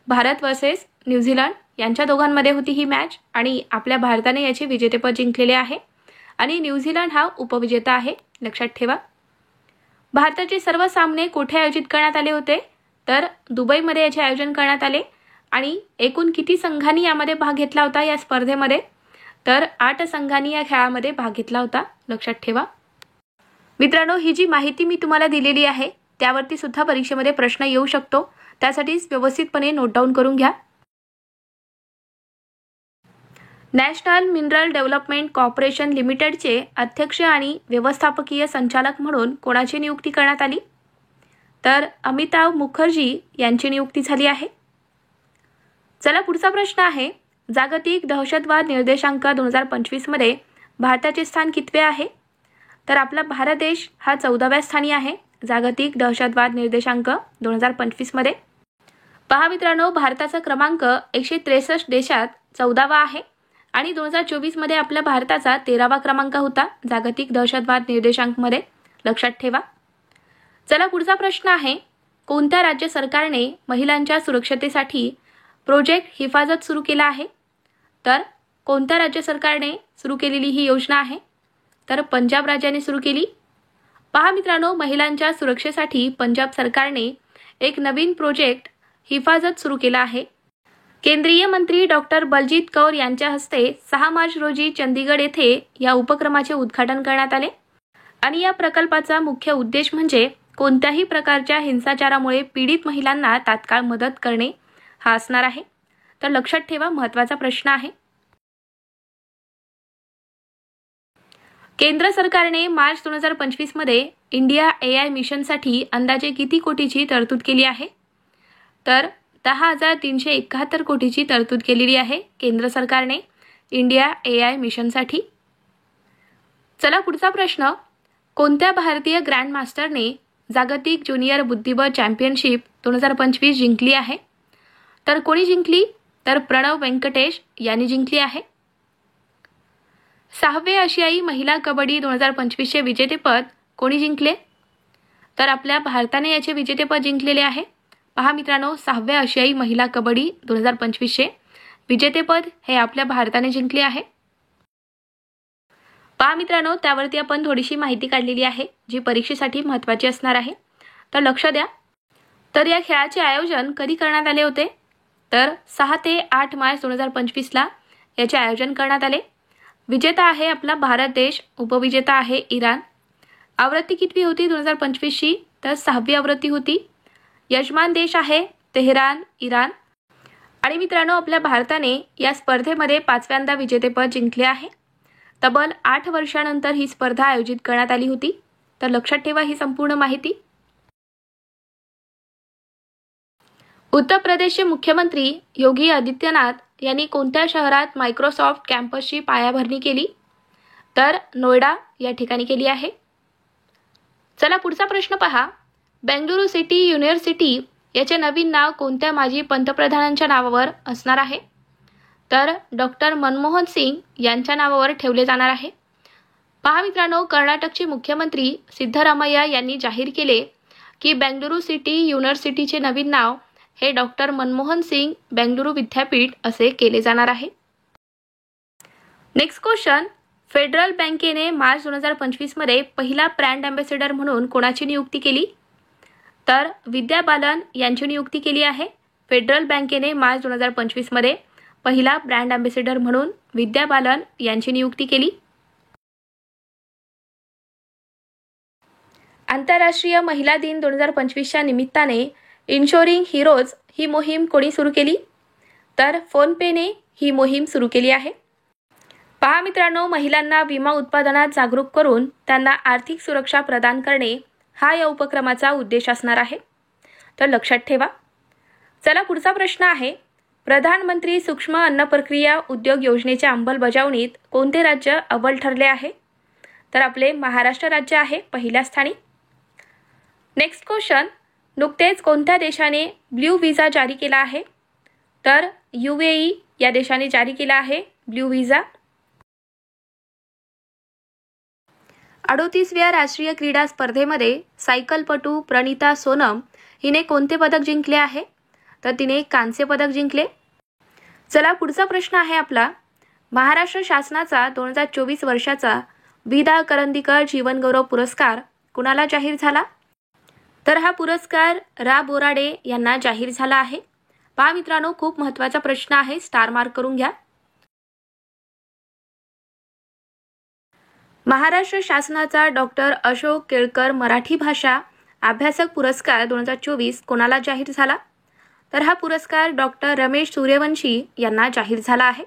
भारत वर्सेस न्यूझीलंड यांच्या दोघांमध्ये होती ही मॅच आणि आपल्या भारताने याचे विजेतेपद जिंकलेले आहे आणि न्यूझीलंड हा उपविजेता आहे, लक्षात ठेवा. भारताचे सर्व सामने कुठे आयोजित करण्यात आले होते? तर दुबईमध्ये याचे आयोजन करण्यात आले. आणि एकूण किती संघांनी यामध्ये भाग घेतला होता या स्पर्धेमध्ये? तर 8 संघांनी या खेळामध्ये भाग घेतला होता, लक्षात ठेवा. मित्रांनो, ही जी माहिती मी तुम्हाला दिलेली आहे त्यावरती सुद्धा परीक्षेमध्ये प्रश्न येऊ शकतो, त्यासाठीच व्यवस्थितपणे नोट डाऊन करून घ्या. नॅशनल मिनरल डेव्हलपमेंट कॉर्पोरेशन लिमिटेडचे अध्यक्ष आणि व्यवस्थापकीय संचालक म्हणून कोणाची नियुक्ती करण्यात आली? तर अमिताभ मुखर्जी यांची नियुक्ती झाली आहे. चला, पुढचा प्रश्न आहे, जागतिक दहशतवाद निर्देशांक 2025 मध्ये भारताचे स्थान कितवे आहे? तर आपला भारत देश हा 14व्या स्थानी आहे जागतिक दहशतवाद निर्देशांक 2025 मध्ये. पहा मित्रांनो, भारताचा क्रमांक 163 देशात 14वा आहे आणि 2024 मध्ये आपल्या भारताचा 13वा क्रमांक होता जागतिक दहशतवाद निर्देशांक मध्ये, लक्षात ठेवा. चला, पुढचा प्रश्न आहे, कोणत्या राज्य सरकारने महिलांच्या सुरक्षतेसाठी प्रोजेक्ट हिफाजत सुरू केला आहे? तर कोणत्या राज्य सरकारने सुरू केलेली ही योजना आहे? तर पंजाब राज्याने सुरू केली. पहा मित्रांनो, महिलांच्या सुरक्षेसाठी पंजाब सरकारने एक नवीन प्रोजेक्ट हिफाजत सुरू केला आहे. केंद्रीय मंत्री डॉक्टर बलजीत कौर यांच्या हस्ते 6 मार्च रोजी चंदीगड येथे या उपक्रमाचे उद्घाटन करण्यात आले. आणि या प्रकल्पाचा मुख्य उद्देश म्हणजे कोणत्याही प्रकारच्या हिंसाचारामुळे पीडित महिलांना तात्काळ मदत करणे हा असणार आहे. तर लक्षात ठेवा, महत्त्वाचा प्रश्न आहे. केंद्र सरकारने मार्च 2025 मध्ये इंडिया AI मिशनसाठी अंदाजे किती कोटीची तरतूद केली आहे? तर 10,371 कोटीची तरतूद केलेली आहे केंद्र सरकारने इंडिया AI मिशनसाठी. चला, पुढचा प्रश्न, कोणत्या भारतीय ग्रँडमास्टरने जागतिक ज्युनियर बुद्धिबळ चॅम्पियनशिप 2025 जिंकली आहे? तर कोणी जिंकली? तर प्रणव व्यंकटेश यांनी जिंकली आहे. 6वे आशियाई महिला कबड्डी 2025चे विजेतेपद कोणी जिंकले? तर आपल्या भारताने याचे विजेतेपद जिंकलेले आहे. पहा मित्रांनो, 6व्या आशियाई महिला कबड्डी 2025चे विजेतेपद हे आपल्या भारताने जिंकले आहे. पहा मित्रांनो, त्यावरती आपण थोडीशी माहिती काढलेली आहे जी परीक्षेसाठी महत्त्वाची असणार आहे. तर लक्ष द्या. तर या खेळाचे आयोजन कधी करण्यात आले होते? तर 6 ते 8 मार्च 2025ला याचे आयोजन करण्यात आले. विजेता आहे आपला भारत देश, उपविजेता आहे इराण. आवृत्ती कितवी होती 2025ची? तर 6वी आवृत्ती होती. यजमान देश आहे तेहरान, इराण. आणि मित्रांनो, आपल्या भारताने या स्पर्धेमध्ये 5व्यांदा विजेतेपद जिंकले आहे. तब्बल 8 वर्षानंतर ही स्पर्धा आयोजित करण्यात आली होती. तर लक्षात ठेवा ही संपूर्ण माहिती. उत्तर प्रदेशचे मुख्यमंत्री योगी आदित्यनाथ यांनी कोणत्या शहरात मायक्रोसॉफ्ट कॅम्पसची पायाभरणी केली? तर नोएडा या ठिकाणी केली आहे. चला, पुढचा प्रश्न पहा, बेंगळुरू सिटी युनिव्हर्सिटी याचे नवीन नाव कोणत्या माजी पंतप्रधानांच्या नावावर असणार आहे? तर डॉक्टर मनमोहन सिंग यांच्या नावावर ठेवले जाणार आहे. पहा मित्रांनो, कर्नाटकचे मुख्यमंत्री सिद्धरामय्या यांनी जाहीर केले की बेंगळुरू सिटी युनिव्हर्सिटीचे नवीन नाव हे डॉक्टर मनमोहन सिंग बेंगळुरू विद्यापीठ असे केले जाणार आहे. नेक्स्ट क्वेश्चन, फेडरल बँकेने मार्च 2025 मध्ये पहिला ब्रँड अँबॅसेडर म्हणून कोणाची नियुक्ती केली? तर विद्या बालन यांची नियुक्ती केली आहे. फेडरल बँकेने मार्च 2025 मध्ये पहिला ब्रँड अँबॅसेडर म्हणून विद्या बालन यांची नियुक्ती केली. आंतरराष्ट्रीय महिला दिन 2025च्या निमित्ताने इन्शोरिंग हीरोज ही मोहीम कोणी सुरू केली? तर फोनपेने ही मोहीम सुरू केली आहे. पहा मित्रांनो, महिलांना विमा उत्पादनात जागरूक करून त्यांना आर्थिक सुरक्षा प्रदान करणे हा या उपक्रमाचा उद्देश असणार आहे. तर लक्षात ठेवा. चला पुढचा प्रश्न आहे, प्रधानमंत्री सूक्ष्म अन्न प्रक्रिया उद्योग योजनेच्या अंमलबजावणीत कोणते राज्य अव्वल ठरले आहे? तर आपले महाराष्ट्र राज्य आहे पहिल्या स्थानी. नेक्स्ट क्वेश्चन, नुकतेच कोणत्या देशाने ब्ल्यू व्हिसा जारी केला आहे? तर UAE या देशाने जारी केला आहे ब्ल्यू व्हिसा. 38व्या राष्ट्रीय क्रीडा स्पर्धेमध्ये सायकलपटू प्रणिता सोनम हिने कोणते पदक जिंकले आहे? तर तिने कांस्य पदक जिंकले. चला पुढचा प्रश्न आहे आपला, महाराष्ट्र शासनाचा 2024 वर्षाचा विदा करंदीकर जीवनगौरव पुरस्कार कुणाला जाहीर झाला? तर हा पुरस्कार रा बोराडे यांना जाहीर झाला आहे. पहा मित्रांनो, खूप महत्त्वाचा प्रश्न आहे, स्टार मार्क करून घ्या. महाराष्ट्र शासनाचा डॉक्टर अशोक केळकर मराठी भाषा अभ्यासक पुरस्कार 2024 कोणाला जाहीर झाला? तर हा पुरस्कार डॉक्टर रमेश सूर्यवंशी यांना जाहीर झाला आहे.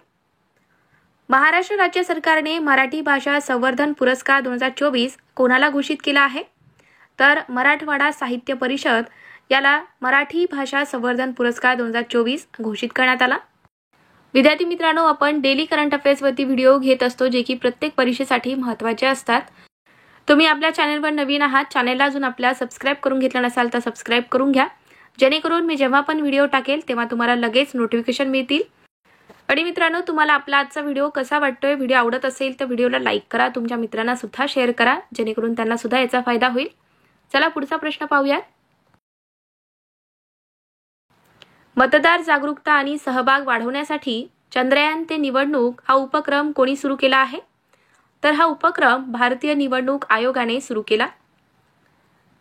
महाराष्ट्र राज्य सरकारने मराठी भाषा संवर्धन पुरस्कार 2024 कोणाला घोषित केला आहे? तर मराठवाडा साहित्य परिषद याला मराठी भाषा संवर्धन पुरस्कार 2024 घोषित करण्यात आला. विद्यार्थी मित्रांनो, आपण डेली करंट अफेअर्सवरती व्हिडिओ घेत असतो जे की प्रत्येक परीक्षेसाठी महत्त्वाचे असतात. तुम्ही आपल्या चॅनलवर नवीन आहात, चॅनलला अजून आपल्या सबस्क्राईब करून घेतलं नसाल तर सबस्क्राईब करून घ्या, जेणेकरून मी जेव्हा पण व्हिडिओ टाकेल तेव्हा तुम्हाला लगेच नोटिफिकेशन मिळतील. आणि मित्रांनो, तुम्हाला आपला आजचा व्हिडिओ कसा वाटतोय? व्हिडिओ आवडत असेल तर व्हिडिओला लाईक करा, तुमच्या मित्रांना सुद्धा शेअर करा, जेणेकरून त्यांना सुद्धा याचा फायदा होईल. चला पुढचा प्रश्न पाहूया. मतदार जागरूकता आणि सहभाग वाढवण्यासाठी चंद्रयान ते निवडणूक हा उपक्रम कोणी सुरू केला आहे? तर हा उपक्रम भारतीय निवडणूक आयोगाने सुरू केला.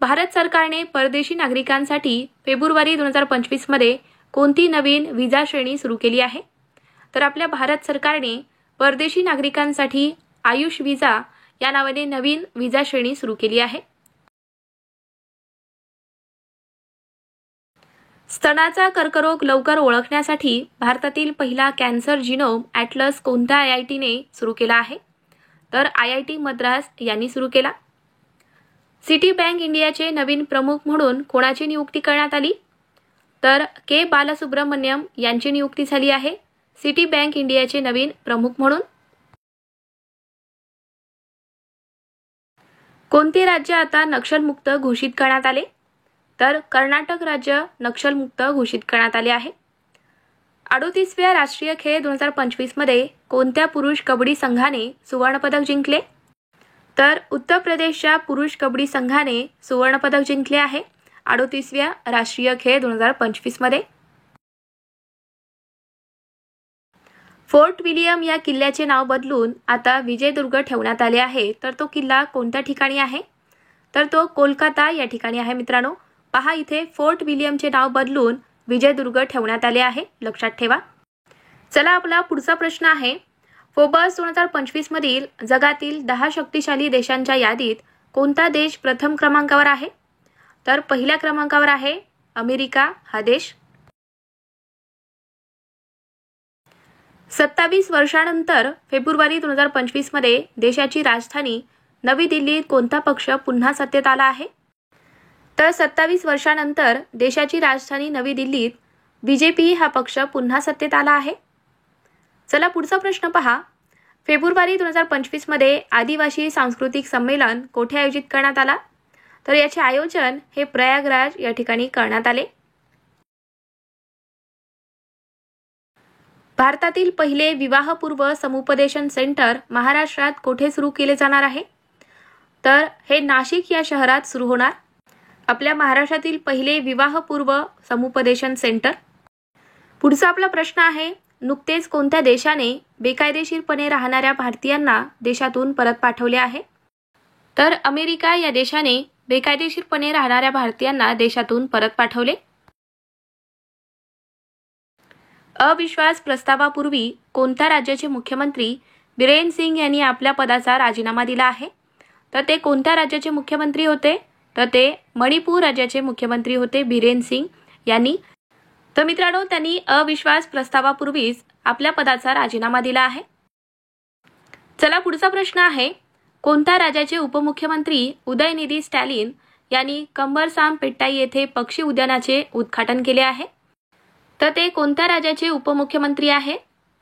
भारत सरकारने परदेशी नागरिकांसाठी फेब्रुवारी 2025 मध्ये कोणती नवीन व्हिसा श्रेणी सुरू केली आहे? तर आपल्या भारत सरकारने परदेशी नागरिकांसाठी आयुष व्हिसा या नावाने नवीन व्हिसा श्रेणी सुरू केली आहे. स्तनाचा कर्करोग लवकर ओळखण्यासाठी भारतातील पहिला कॅन्सर जिनोम ॲटलस कोणत्या IITने सुरू केला आहे? तर IIT मद्रास यांनी सुरू केला. सिटी बँक इंडियाचे नवीन प्रमुख म्हणून कोणाची नियुक्ती करण्यात आली? तर के बालसुब्रमण्यम यांची नियुक्ती झाली आहे सिटी बँक इंडियाचे नवीन प्रमुख म्हणून. कोणते राज्य आता नक्षलमुक्त घोषित करण्यात आले? तर कर्नाटक राज्य नक्षलमुक्त घोषित करण्यात आले आहे. 38व्या राष्ट्रीय खेळ 2025 मध्ये कोणत्या पुरुष कबड्डी संघाने सुवर्णपदक जिंकले? तर उत्तर प्रदेशच्या पुरुष कबड्डी संघाने सुवर्णपदक जिंकले आहे 38व्या राष्ट्रीय खेळ 2025 मध्ये. फोर्ट विलियम या किल्ल्याचे नाव बदलून आता विजयदुर्ग ठेवण्यात आले आहे. तर तो किल्ला कोणत्या ठिकाणी आहे? तर तो कोलकाता या ठिकाणी आहे. मित्रांनो पहा, इथे फोर्ट विलियमचे नाव बदलून विजयदुर्ग ठेवण्यात आले आहे, लक्षात ठेवा. चला आपला पुढचा प्रश्न आहे, फोर्ब्स 2025 मधील जगातील 10 शक्तिशाली देशांच्या यादीत कोणता देश प्रथम क्रमांकावर आहे? तर पहिल्या क्रमांकावर आहे अमेरिका हा देश. 27 वर्षांनंतर फेब्रुवारी 2025 मध्ये देशाची राजधानी नवी दिल्लीत कोणता पक्ष पुन्हा सत्तेत आला आहे? तर 27 वर्षांनंतर देशाची राजधानी नवी दिल्लीत BJP हा पक्ष पुन्हा सत्तेत आला आहे. चला पुढचा प्रश्न पहा, फेब्रुवारी 2025 मध्ये आदिवासी सांस्कृतिक संमेलन कोठे आयोजित करण्यात आला? तर याचे आयोजन हे प्रयागराज या ठिकाणी करण्यात आले. भारतातील पहिले विवाहपूर्व समुपदेशन सेंटर महाराष्ट्रात कोठे सुरू केले जाणार आहे? तर हे नाशिक या शहरात सुरू होणार. आपल्या महाराष्ट्रातील पहिले विवाहपूर्व समुपदेशन सेंटर. पुढचा आपला प्रश्न आहे, नुकतेच कोणत्या देशाने बेकायदेशीरपणे राहणाऱ्या भारतीयांना देशातून परत पाठवले आहे? तर अमेरिका या देशाने बेकायदेशीरपणे राहणाऱ्या भारतीयांना देशातून परत पाठवले. अविश्वास प्रस्तावापूर्वी कोणत्या राज्याचे मुख्यमंत्री बिरेन सिंग यांनी आपल्या पदाचा राजीनामा दिला आहे? तर ते कोणत्या राज्याचे मुख्यमंत्री होते? तर ते मणिपूर राज्याचे मुख्यमंत्री होते बिरेन सिंग यांनी. तर मित्रांनो, त्यांनी अविश्वास प्रस्तावापूर्वीच आपल्या पदाचा राजीनामा दिला आहे. चला पुढचा प्रश्न आहे, कोणत्या राज्याचे उपमुख्यमंत्री उदयनिधी स्टॅलिन यांनी कंबरसामपेट्टा येथे पक्षी उद्यानाचे उद्घाटन केले आहे? तर ते कोणत्या राज्याचे उपमुख्यमंत्री आहे?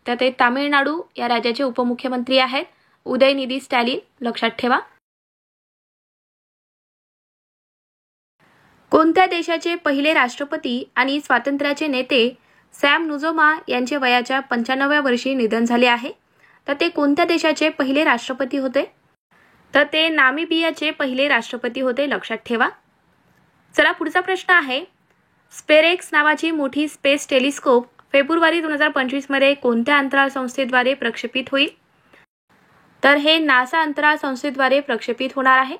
तर ते तामिळनाडू या राज्याचे उपमुख्यमंत्री आहेत उदयनिधी स्टॅलिन, लक्षात ठेवा. कोणत्या देशाचे पहिले राष्ट्रपती आणि स्वातंत्र्याचे नेते सॅम नुजोमा यांचे वयाच्या 95व्या वर्षी निधन झाले आहे? तर ते कोणत्या देशाचे पहिले राष्ट्रपती होते? तर ते नामिबियाचे पहिले राष्ट्रपती होते, लक्षात ठेवा. चला पुढचा प्रश्न आहे, स्पेरेक्स नावाची मोठी स्पेस टेलिस्कोप फेब्रुवारी 2025 मध्ये कोणत्या अंतराळ संस्थेद्वारे प्रक्षेपित होईल? तर हे नासा अंतराळ संस्थेद्वारे प्रक्षेपित होणार आहे.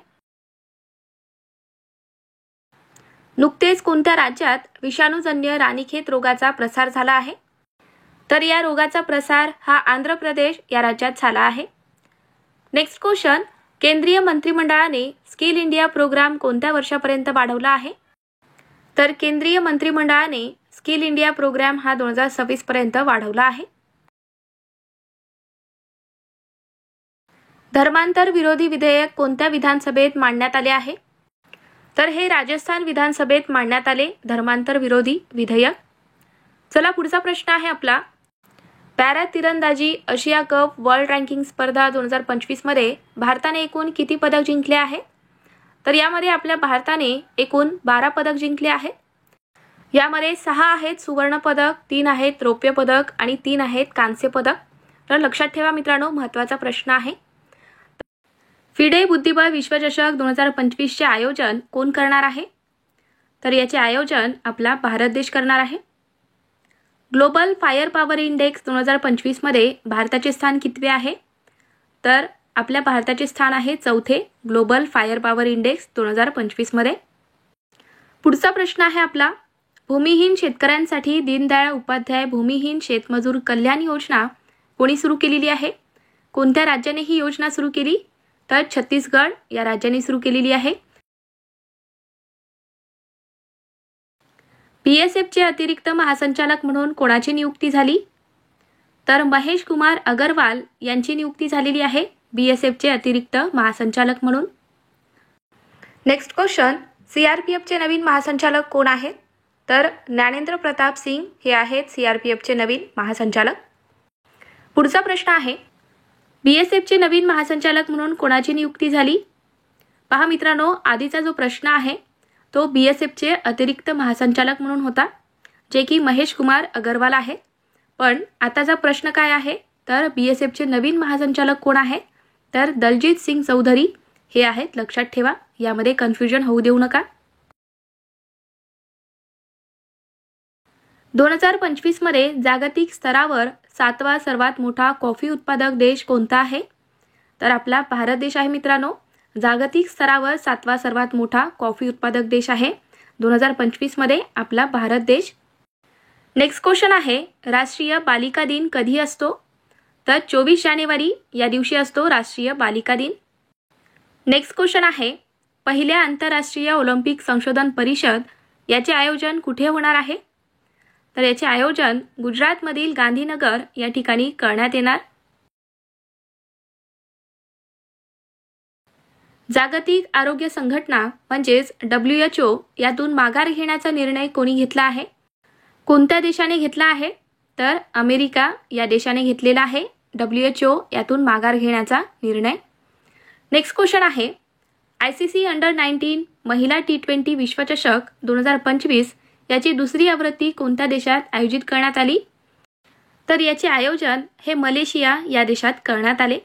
नुकतेच कोणत्या राज्यात विषाणूजन्य राणीखेत रोगाचा प्रसार झाला आहे? तर या रोगाचा प्रसार हा आंध्र प्रदेश या राज्यात झाला आहे. नेक्स्ट क्वेश्चन, केंद्रीय मंत्रिमंडळाने स्किल इंडिया प्रोग्राम कोणत्या वर्षापर्यंत वाढवला आहे? तर केंद्रीय मंत्रिमंडळाने स्किल इंडिया प्रोग्राम हा 2026 पर्यंत वाढवला आहे. धर्मांतर विरोधी विधेयक कोणत्या विधानसभेत मांडण्यात आले आहे? तर हे राजस्थान विधानसभेत मांडण्यात आले धर्मांतर विरोधी विधेयक. चला पुढचा प्रश्न आहे आपला, पॅरा तिरंदाजी आशिया कप वर्ल्ड रँकिंग स्पर्धा 2025 मध्ये भारताने एकूण किती पदक जिंकले आहे? तर यामध्ये आपल्या भारताने एकूण 12 पदक जिंकले आहेत. यामध्ये 6 आहेत सुवर्ण पदक, 3 आहेत रौप्य पदक आणि 3 आहेत कांस्य पदक. तर लक्षात ठेवा मित्रांनो, महत्त्वाचा प्रश्न आहे. फिडे बुद्धिबळ विश्वचषक 2025 चे आयोजन कोण करणार आहे? तर याचे आयोजन आपला भारत देश करणार आहे. ग्लोबल फायर पॉवर इंडेक्स 2025 मध्ये भारताचे स्थान कितवे आहे? तर आपल्या भारताचे स्थान आहे 4थे ग्लोबल फायर पॉवर इंडेक्स 2025 मध्ये. पुढचा प्रश्न आहे आपला, भूमिहीन शेतकऱ्यांसाठी दीनदयाळ उपाध्याय भूमिहीन शेतमजूर कल्याण योजना कोणी सुरू केलेली आहे? कोणत्या राज्याने ही योजना सुरू केली? तर छत्तीसगड या राज्याने सुरू केलेली आहे. बीएसएफचे अतिरिक्त महासंचालक म्हणून कोणाची नियुक्ती झाली? तर महेश कुमार अगरवाल यांची नियुक्ती झालेली आहे बीएसएफचे अतिरिक्त महासंचालक म्हणून. नेक्स्ट क्वेश्चन, सीआरपीएफचे नवीन महासंचालक कोण आहेत? तर ज्ञानेंद्र प्रताप सिंग हे आहेत सीआरपीएफचे नवीन महासंचालक. पुढचा प्रश्न आहे, बीएसएफचे नवीन महासंचालक म्हणून कोणाची नियुक्ती झाली? पहा मित्रांनो, आधीचा जो प्रश्न आहे तो बीएसएफचे अतिरिक्त महासंचालक म्हणून होता, जे की महेश कुमार अगरवाल आहे. पण आताचा प्रश्न काय आहे? तर बीएसएफचे नवीन महासंचालक कोण आहे? तर दलजीत सिंग चौधरी हे आहेत, लक्षात ठेवा. यामध्ये कन्फ्युजन होऊ देऊ नका. 2025 मध्ये जागतिक स्तरावर 7वा सर्वात मोठा कॉफी उत्पादक देश कोणता आहे? तर आपला भारत देश आहे मित्रांनो. जागतिक स्तरावर 7वा सर्वात मोठा कॉफी उत्पादक देश आहे 2025 मध्ये आपला भारत देश. नेक्स्ट क्वेश्चन आहे, राष्ट्रीय बालिका दिन कधी असतो? तर 24 जानेवारी या दिवशी असतो राष्ट्रीय बालिका दिन. नेक्स्ट क्वेश्चन आहे, पहिल्या आंतरराष्ट्रीय ऑलिम्पिक संशोधन परिषद याचे आयोजन कुठे होणार आहे? तर याचे आयोजन गुजरातमधील गांधीनगर या ठिकाणी करण्यात येणार. जागतिक आरोग्य संघटना म्हणजेच WHO यातून माघार घेण्याचा निर्णय कोणी घेतला आहे? कोणत्या देशाने घेतला आहे? तर अमेरिका या देशाने घेतलेला आहे WHO यातून माघार घेण्याचा निर्णय. नेक्स्ट क्वेश्चन आहे, ICC अंडर-19 महिला T20 विश्वचषक 2025 याची दुसरी आवृत्ती कोणत्या देशात आयोजित करण्यात आली? तर याचे आयोजन हे मलेशिया या देशात करण्यात आले.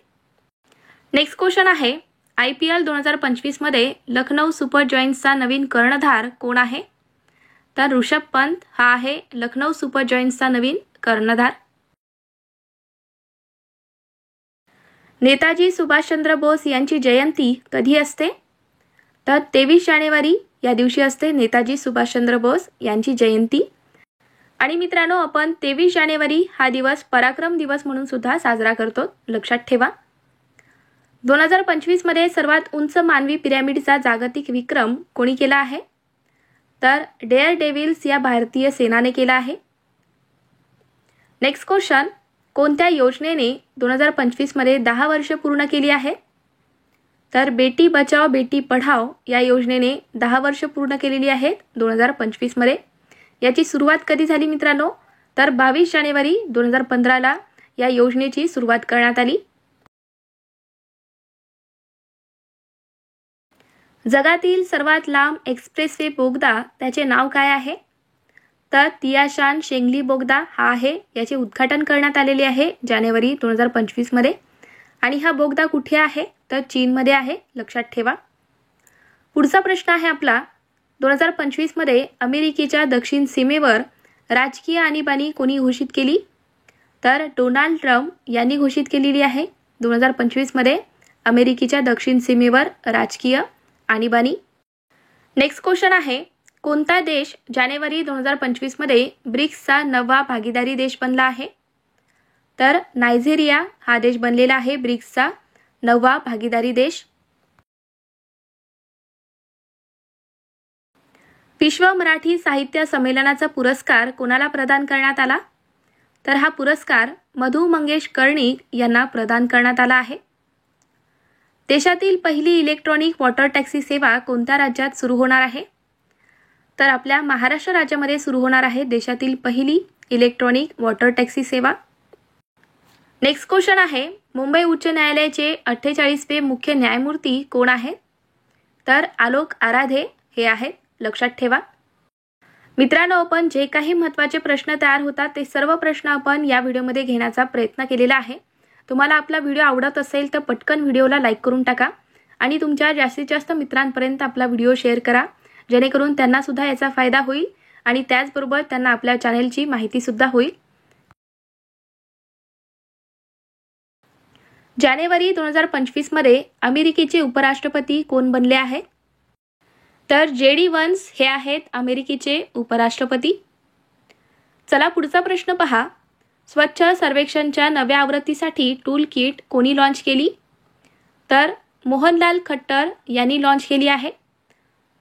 नेक्स्ट क्वेश्चन आहे, IPL 2025 मध्ये लखनौ सुपर जॉयंट्सचा नवीन कर्णधार कोण आहे? तर ऋषभ पंत हा आहे लखनौ सुपर जॉयंट्सचा नवीन कर्णधार. नेताजी सुभाषचंद्र बोस यांची जयंती कधी असते? तर 23 जानेवारी या दिवशी असते नेताजी सुभाषचंद्र बोस यांची जयंती. आणि मित्रांनो, आपण 23 जानेवारी हा दिवस पराक्रम दिवस म्हणून सुद्धा साजरा करतो, लक्षात ठेवा. 2025 मध्ये सर्वात उंच मानवी पिरॅमिडचा जागतिक विक्रम कोणी केला आहे? तर डेअर डेव्हिल्स या भारतीय सेनाने केला आहे. नेक्स्ट क्वेश्चन, कोणत्या योजनेने 2025 मध्ये 10 वर्ष पूर्ण केली आहे? तर बेटी बचाओ बेटी पढाओ या योजनेने 10 वर्ष पूर्ण केलेली आहेत 2025 मध्ये. याची सुरुवात कधी झाली मित्रांनो? तर 22 जानेवारी 2015 या योजनेची सुरुवात करण्यात आली. जगातील सर्वात लांब एक्सप्रेसवे बोगदा त्याचे नाव काय आहे? तर तियाशान शेंगली बोगदा हा आहे. याचे उद्घाटन करण्यात आलेले आहे जानेवारी 2025 मध्ये. आणि हा बोगदा कुठे आहे? तर चीनमध्ये आहे, लक्षात ठेवा. पुढचा प्रश्न आहे आपला, 2025 मध्ये अमेरिकेच्या दक्षिण सीमेवर राजकीय आणीबाणी कोणी घोषित केली? तर डोनाल्ड ट्रम्प यांनी घोषित केलेली आहे 2025 मध्ये अमेरिकेच्या दक्षिण सीमेवर राजकीय आणीबाणी. नेक्स्ट क्वेश्चन आहे, कोणता देश जानेवारी 2025 मध्ये ब्रिक्सचा 9वा भागीदारी देश बनला आहे? तर नायजेरिया हा देश बनलेला आहे ब्रिक्सचा 9वा भागीदारी देश. विश्व मराठी साहित्य संमेलनाचा पुरस्कार कोणाला प्रदान करण्यात आला? तर हा पुरस्कार मधु मंगेश कर्णिक यांना प्रदान करण्यात आला आहे. देशातील पहिली इलेक्ट्रॉनिक वॉटर टॅक्सी सेवा कोणत्या राज्यात सुरू होणार आहे? तर आपल्या महाराष्ट्र राज्यामध्ये सुरू होणार आहे देशातील पहिली इलेक्ट्रॉनिक वॉटर टॅक्सी सेवा. नेक्स्ट क्वेश्चन आहे, मुंबई उच्च न्यायालयाचे 48वे मुख्य न्यायमूर्ती कोण आहेत? तर आलोक आराधे हे आहेत, लक्षात ठेवा. मित्रांनो, आपण जे काही महत्त्वाचे प्रश्न तयार होतात ते सर्व प्रश्न आपण या व्हिडिओमध्ये घेण्याचा प्रयत्न केलेला आहे. तुम्हाला आपला व्हिडिओ आवडत असेल तर पटकन व्हिडिओला लाईक करून टाका आणि तुमच्या जास्तीत जास्त मित्रांपर्यंत आपला व्हिडिओ शेअर करा, जेणेकरून त्यांना सुद्धा याचा फायदा होईल आणि त्याचबरोबर त्यांना आपल्या चॅनलची माहिती सुद्धा होईल. जानेवारी 2025 मध्ये अमेरिकेचे उपराष्ट्रपती कोण बनले आहेत? तर JD व्हान्स हे आहेत अमेरिकेचे उपराष्ट्रपती. चला पुढचा प्रश्न पहा, स्वच्छ सर्वेक्षणच्या नव्या आवृत्तीसाठी टूल किट कोणी लॉन्च केली? तर मोहनलाल खट्टर यांनी लॉन्च केली आहे.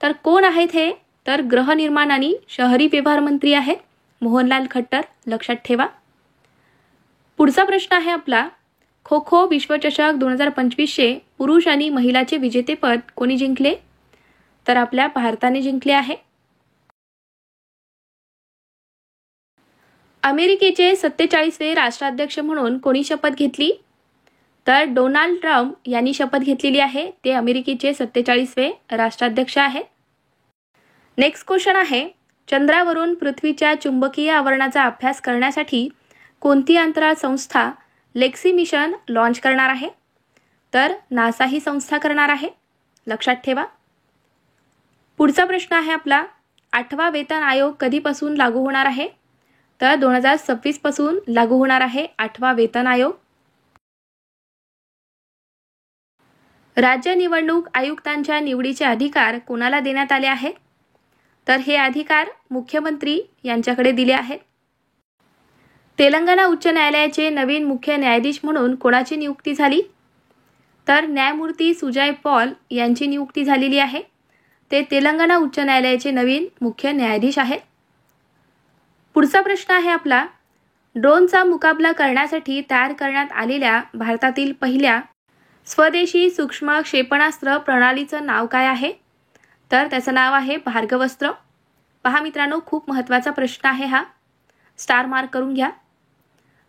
तर कोण आहेत हे? तर गृहनिर्माण आणि शहरी व्यवहार मंत्री आहेत मोहनलाल खट्टर, लक्षात ठेवा. पुढचा प्रश्न आहे आपला, खो खो विश्वचषक 2025चे पुरुष आणि महिलाचे विजेतेपद कोणी जिंकले? तर आपल्या भारताने जिंकले आहे. अमेरिकेचे 47वे राष्ट्राध्यक्ष म्हणून कोणी शपथ घेतली? तर डोनाल्ड ट्रम्प यांनी शपथ घेतलेली आहे. ते अमेरिकेचे 47वे राष्ट्राध्यक्ष आहेत. नेक्स्ट क्वेश्चन आहे, चंद्रावरून पृथ्वीच्या चुंबकीय आवरणाचा अभ्यास करण्यासाठी कोणती अंतराळ संस्था लेक्सी मिशन लॉन्च करणार आहे? तर नासा ही संस्था करणार आहे, लक्षात ठेवा. पुढचा प्रश्न आहे आपला, 8वा वेतन आयोग कधीपासून लागू होणार आहे? तर 2026 पासून लागू होणार आहे 8वा वेतन आयोग. राज्य निवडणूक आयुक्तांच्या निवडीचे अधिकार कोणाला देण्यात आले आहेत? तर हे अधिकार मुख्यमंत्री यांच्याकडे दिले आहेत. तेलंगणा उच्च न्यायालयाचे नवीन मुख्य न्यायाधीश म्हणून कोणाची नियुक्ती झाली? तर न्यायमूर्ती सुजय पॉल यांची नियुक्ती झालेली आहे. ते तेलंगणा उच्च न्यायालयाचे नवीन मुख्य न्यायाधीश आहेत. पुढचा प्रश्न आहे आपला, ड्रोनचा मुकाबला करण्यासाठी तयार करण्यात आलेल्या भारतातील पहिल्या स्वदेशी सूक्ष्म क्षेपणास्त्र प्रणालीचं नाव काय आहे? तर त्याचं नाव आहे भार्गवस्त्र. पहा मित्रांनो, खूप महत्त्वाचा प्रश्न आहे हा, स्टार मार्क करून घ्या.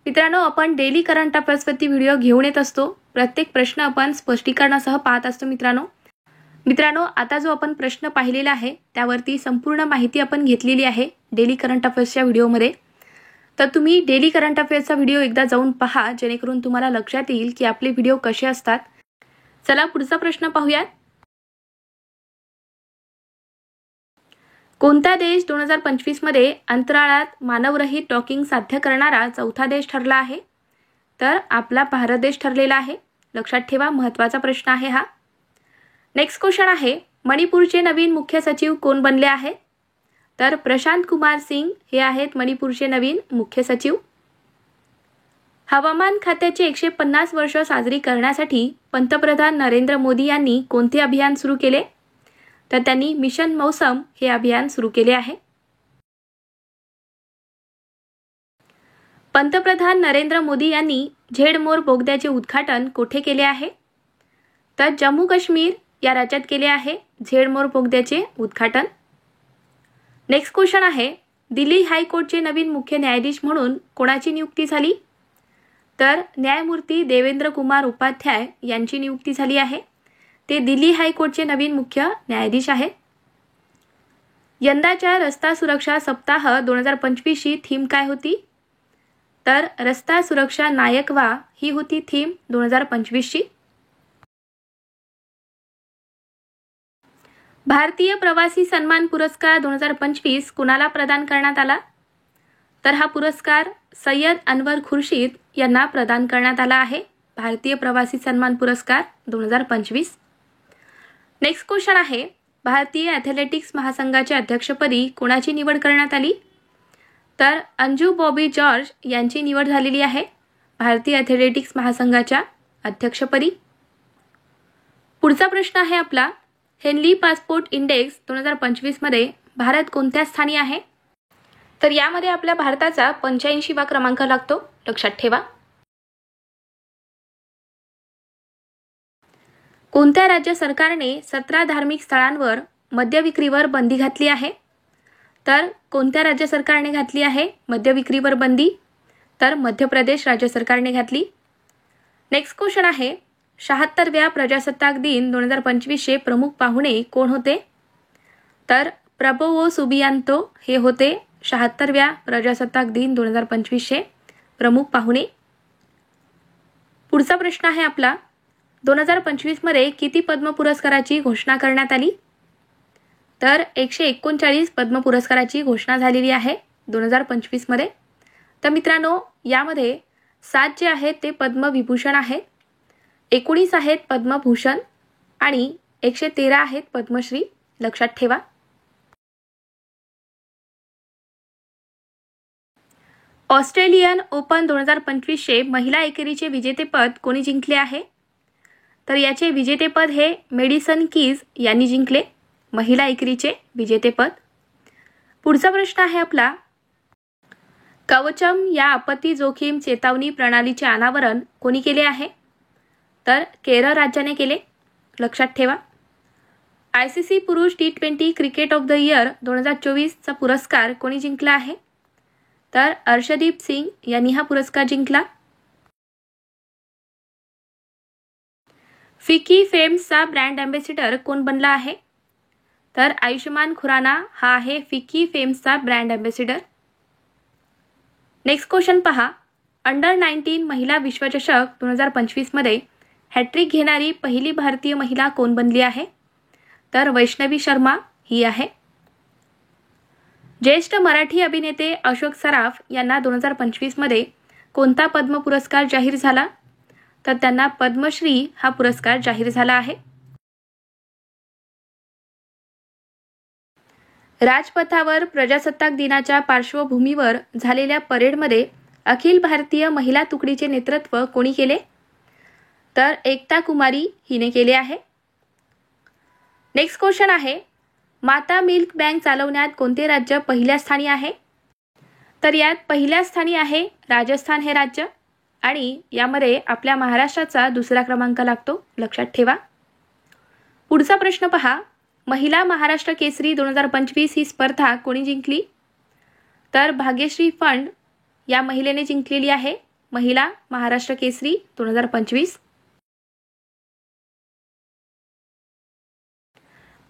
मित्रांनो, आपण डेली करंट अफेअर्सवरती व्हिडिओ घेऊन येत असतो. प्रत्येक प्रश्न आपण स्पष्टीकरणासह पाहत असतो. मित्रांनो, आता जो आपण प्रश्न पाहिलेला आहे त्यावरती संपूर्ण माहिती आपण घेतलेली आहे डेली करंट अफेअर्सच्या व्हिडिओमध्ये. तर तुम्ही डेली करंट अफेअर्सचा व्हिडिओ एकदा जाऊन पहा, जेणेकरून तुम्हाला लक्षात येईल की आपले व्हिडिओ कसे असतात. चला पुढचा प्रश्न पाहूयात. कोणता देश 2025 मध्ये अंतराळात मानवरहित डॉकिंग साध्य करणारा चौथा देश ठरला आहे? तर आपला भारत देश ठरलेला आहे, लक्षात ठेवा. महत्त्वाचा प्रश्न आहे हा. नेक्स्ट क्वेश्चन आहे, मणिपूरचे नवीन मुख्य सचिव कोण बनले आहेत? तर प्रशांत कुमार सिंग हे आहेत मणिपूरचे नवीन मुख्य सचिव. हवामान खात्याची 150 वर्ष साजरी करण्यासाठी पंतप्रधान नरेंद्र मोदी यांनी कोणते अभियान सुरू केले? तर त्यांनी मिशन मौसम हे अभियान सुरू केले आहे. पंतप्रधान नरेंद्र मोदी यांनी झेडमोर बोगद्याचे उद्घाटन कोठे केले आहे? तर जम्मू काश्मीर या राज्यात केले आहे झेडमोर बोगद्याचे उद्घाटन. नेक्स्ट क्वेश्चन आहे, दिल्ली हायकोर्टचे नवीन मुख्य न्यायाधीश म्हणून कोणाची नियुक्ती झाली? तर न्यायमूर्ती देवेंद्र कुमार उपाध्याय यांची नियुक्ती झाली आहे. ते दिल्ली हायकोर्टचे नवीन मुख्य न्यायाधीश आहेत. यंदाच्या रस्ता सुरक्षा सप्ताह 2025 ची थीम काय होती? तर रस्ता सुरक्षा नायक व्हा ही होती थीम 2025 ची. भारतीय प्रवासी सन्मान पुरस्कार 2025 कुणाला प्रदान करण्यात आला? तर हा पुरस्कार सय्यद अनवर खुर्शीद यांना प्रदान करण्यात आला आहे. भारतीय प्रवासी सन्मान पुरस्कार 2025. नेक्स्ट क्वेश्चन आहे, भारतीय ॲथलेटिक्स महासंघाच्या अध्यक्षपदी कोणाची निवड करण्यात आली? तर अंजू बॉबी जॉर्ज यांची निवड झालेली आहे भारतीय ॲथलेटिक्स महासंघाच्या अध्यक्षपदी. पुढचा प्रश्न आहे आपला, हेनली पासपोर्ट इंडेक्स 2025 मध्ये भारत कोणत्या स्थानी आहे? तर यामध्ये आपल्या भारताचा 85वा क्रमांक लागतो, लक्षात ठेवा. कोणत्या राज्य सरकारने 17 धार्मिक स्थळांवर मद्य विक्रीवर बंदी घातली आहे? तर कोणत्या राज्य सरकारने घातली आहे मद्य विक्रीवर बंदी? तर मध्य प्रदेश राज्य सरकारने घातली. नेक्स्ट क्वेश्चन आहे, 76व्या प्रजासत्ताक दिन 2025 चे प्रमुख पाहुणे कोण होते? तर प्रबोवो सुबियांतो हे होते 76व्या प्रजासत्ताक दिन 2025 चे प्रमुख पाहुणे. पुढचा प्रश्न आहे आपला, 2025 मध्ये किती पद्म पुरस्काराची घोषणा करण्यात आली? तर 139 पद्म पुरस्काराची घोषणा झालेली आहे 2025 मध्ये. तर मित्रांनो, यामध्ये 7 जे आहेत ते पद्मविभूषण आहेत, 19 आहेत पद्मभूषण आणि 113 आहेत पद्मश्री, लक्षात ठेवा. ऑस्ट्रेलियन ओपन 2025 चे महिला एकेरीचे विजेतेपद कोणी जिंकले आहे? तर याचे विजेतेपद हे मेडिसन कीज यांनी जिंकले, महिला एकेरीचे विजेतेपद. पुढचा प्रश्न आहे आपला, कवचम या आपत्ती जोखीम चेतावणी प्रणालीचे अनावरण कोणी केले आहे? तर केरळ राज्याने केले, लक्षात ठेवा. ICC पुरुष T20 cricket of the year 2024 चा पुरस्कार कोणी जिंकला आहे? तर अर्शदीप सिंग यांनी हा पुरस्कार जिंकला. फिकी फेम्सचा ब्रँड अँबॅसिडर कोण बनला आहे? तर आयुष्मान खुराना हा आहे फिकी फेम्सचा ब्रँड अँबॅसिडर. नेक्स्ट क्वेश्चन पहा, अंडर 19 महिला विश्वचषक 2025 मध्ये हॅट्रिक घेणारी पहिली भारतीय महिला कोण बनली आहे? तर वैष्णवी शर्मा ही आहे. ज्येष्ठ मराठी अभिनेते अशोक सराफ यांना 2025 मध्ये कोणता पद्म पुरस्कार जाहीर झाला? तर त्यांना पद्मश्री हा पुरस्कार जाहीर झाला आहे. राजपथावर प्रजासत्ताक दिनाच्या पार्श्वभूमीवर झालेल्या परेडमध्ये अखिल भारतीय महिला तुकडीचे नेतृत्व कोणी केले? तर एकता कुमारी हिने केले आहे. नेक्स्ट क्वेश्चन आहे, माता मिल्क बँक चालवण्यात कोणते राज्य पहिल्या स्थानी आहे? तर यात पहिल्या स्थानी आहे राजस्थान हे राज्य आणि यामध्ये आपल्या महाराष्ट्राचा दुसरा क्रमांक लागतो, लक्षात ठेवा. पुढचा प्रश्न पहा, महिला महाराष्ट्र केसरी 2025 ही स्पर्धा कोणी जिंकली? तर भाग्यश्री फंड या महिलेने जिंकलेली आहे महिला महाराष्ट्र केसरी 2025.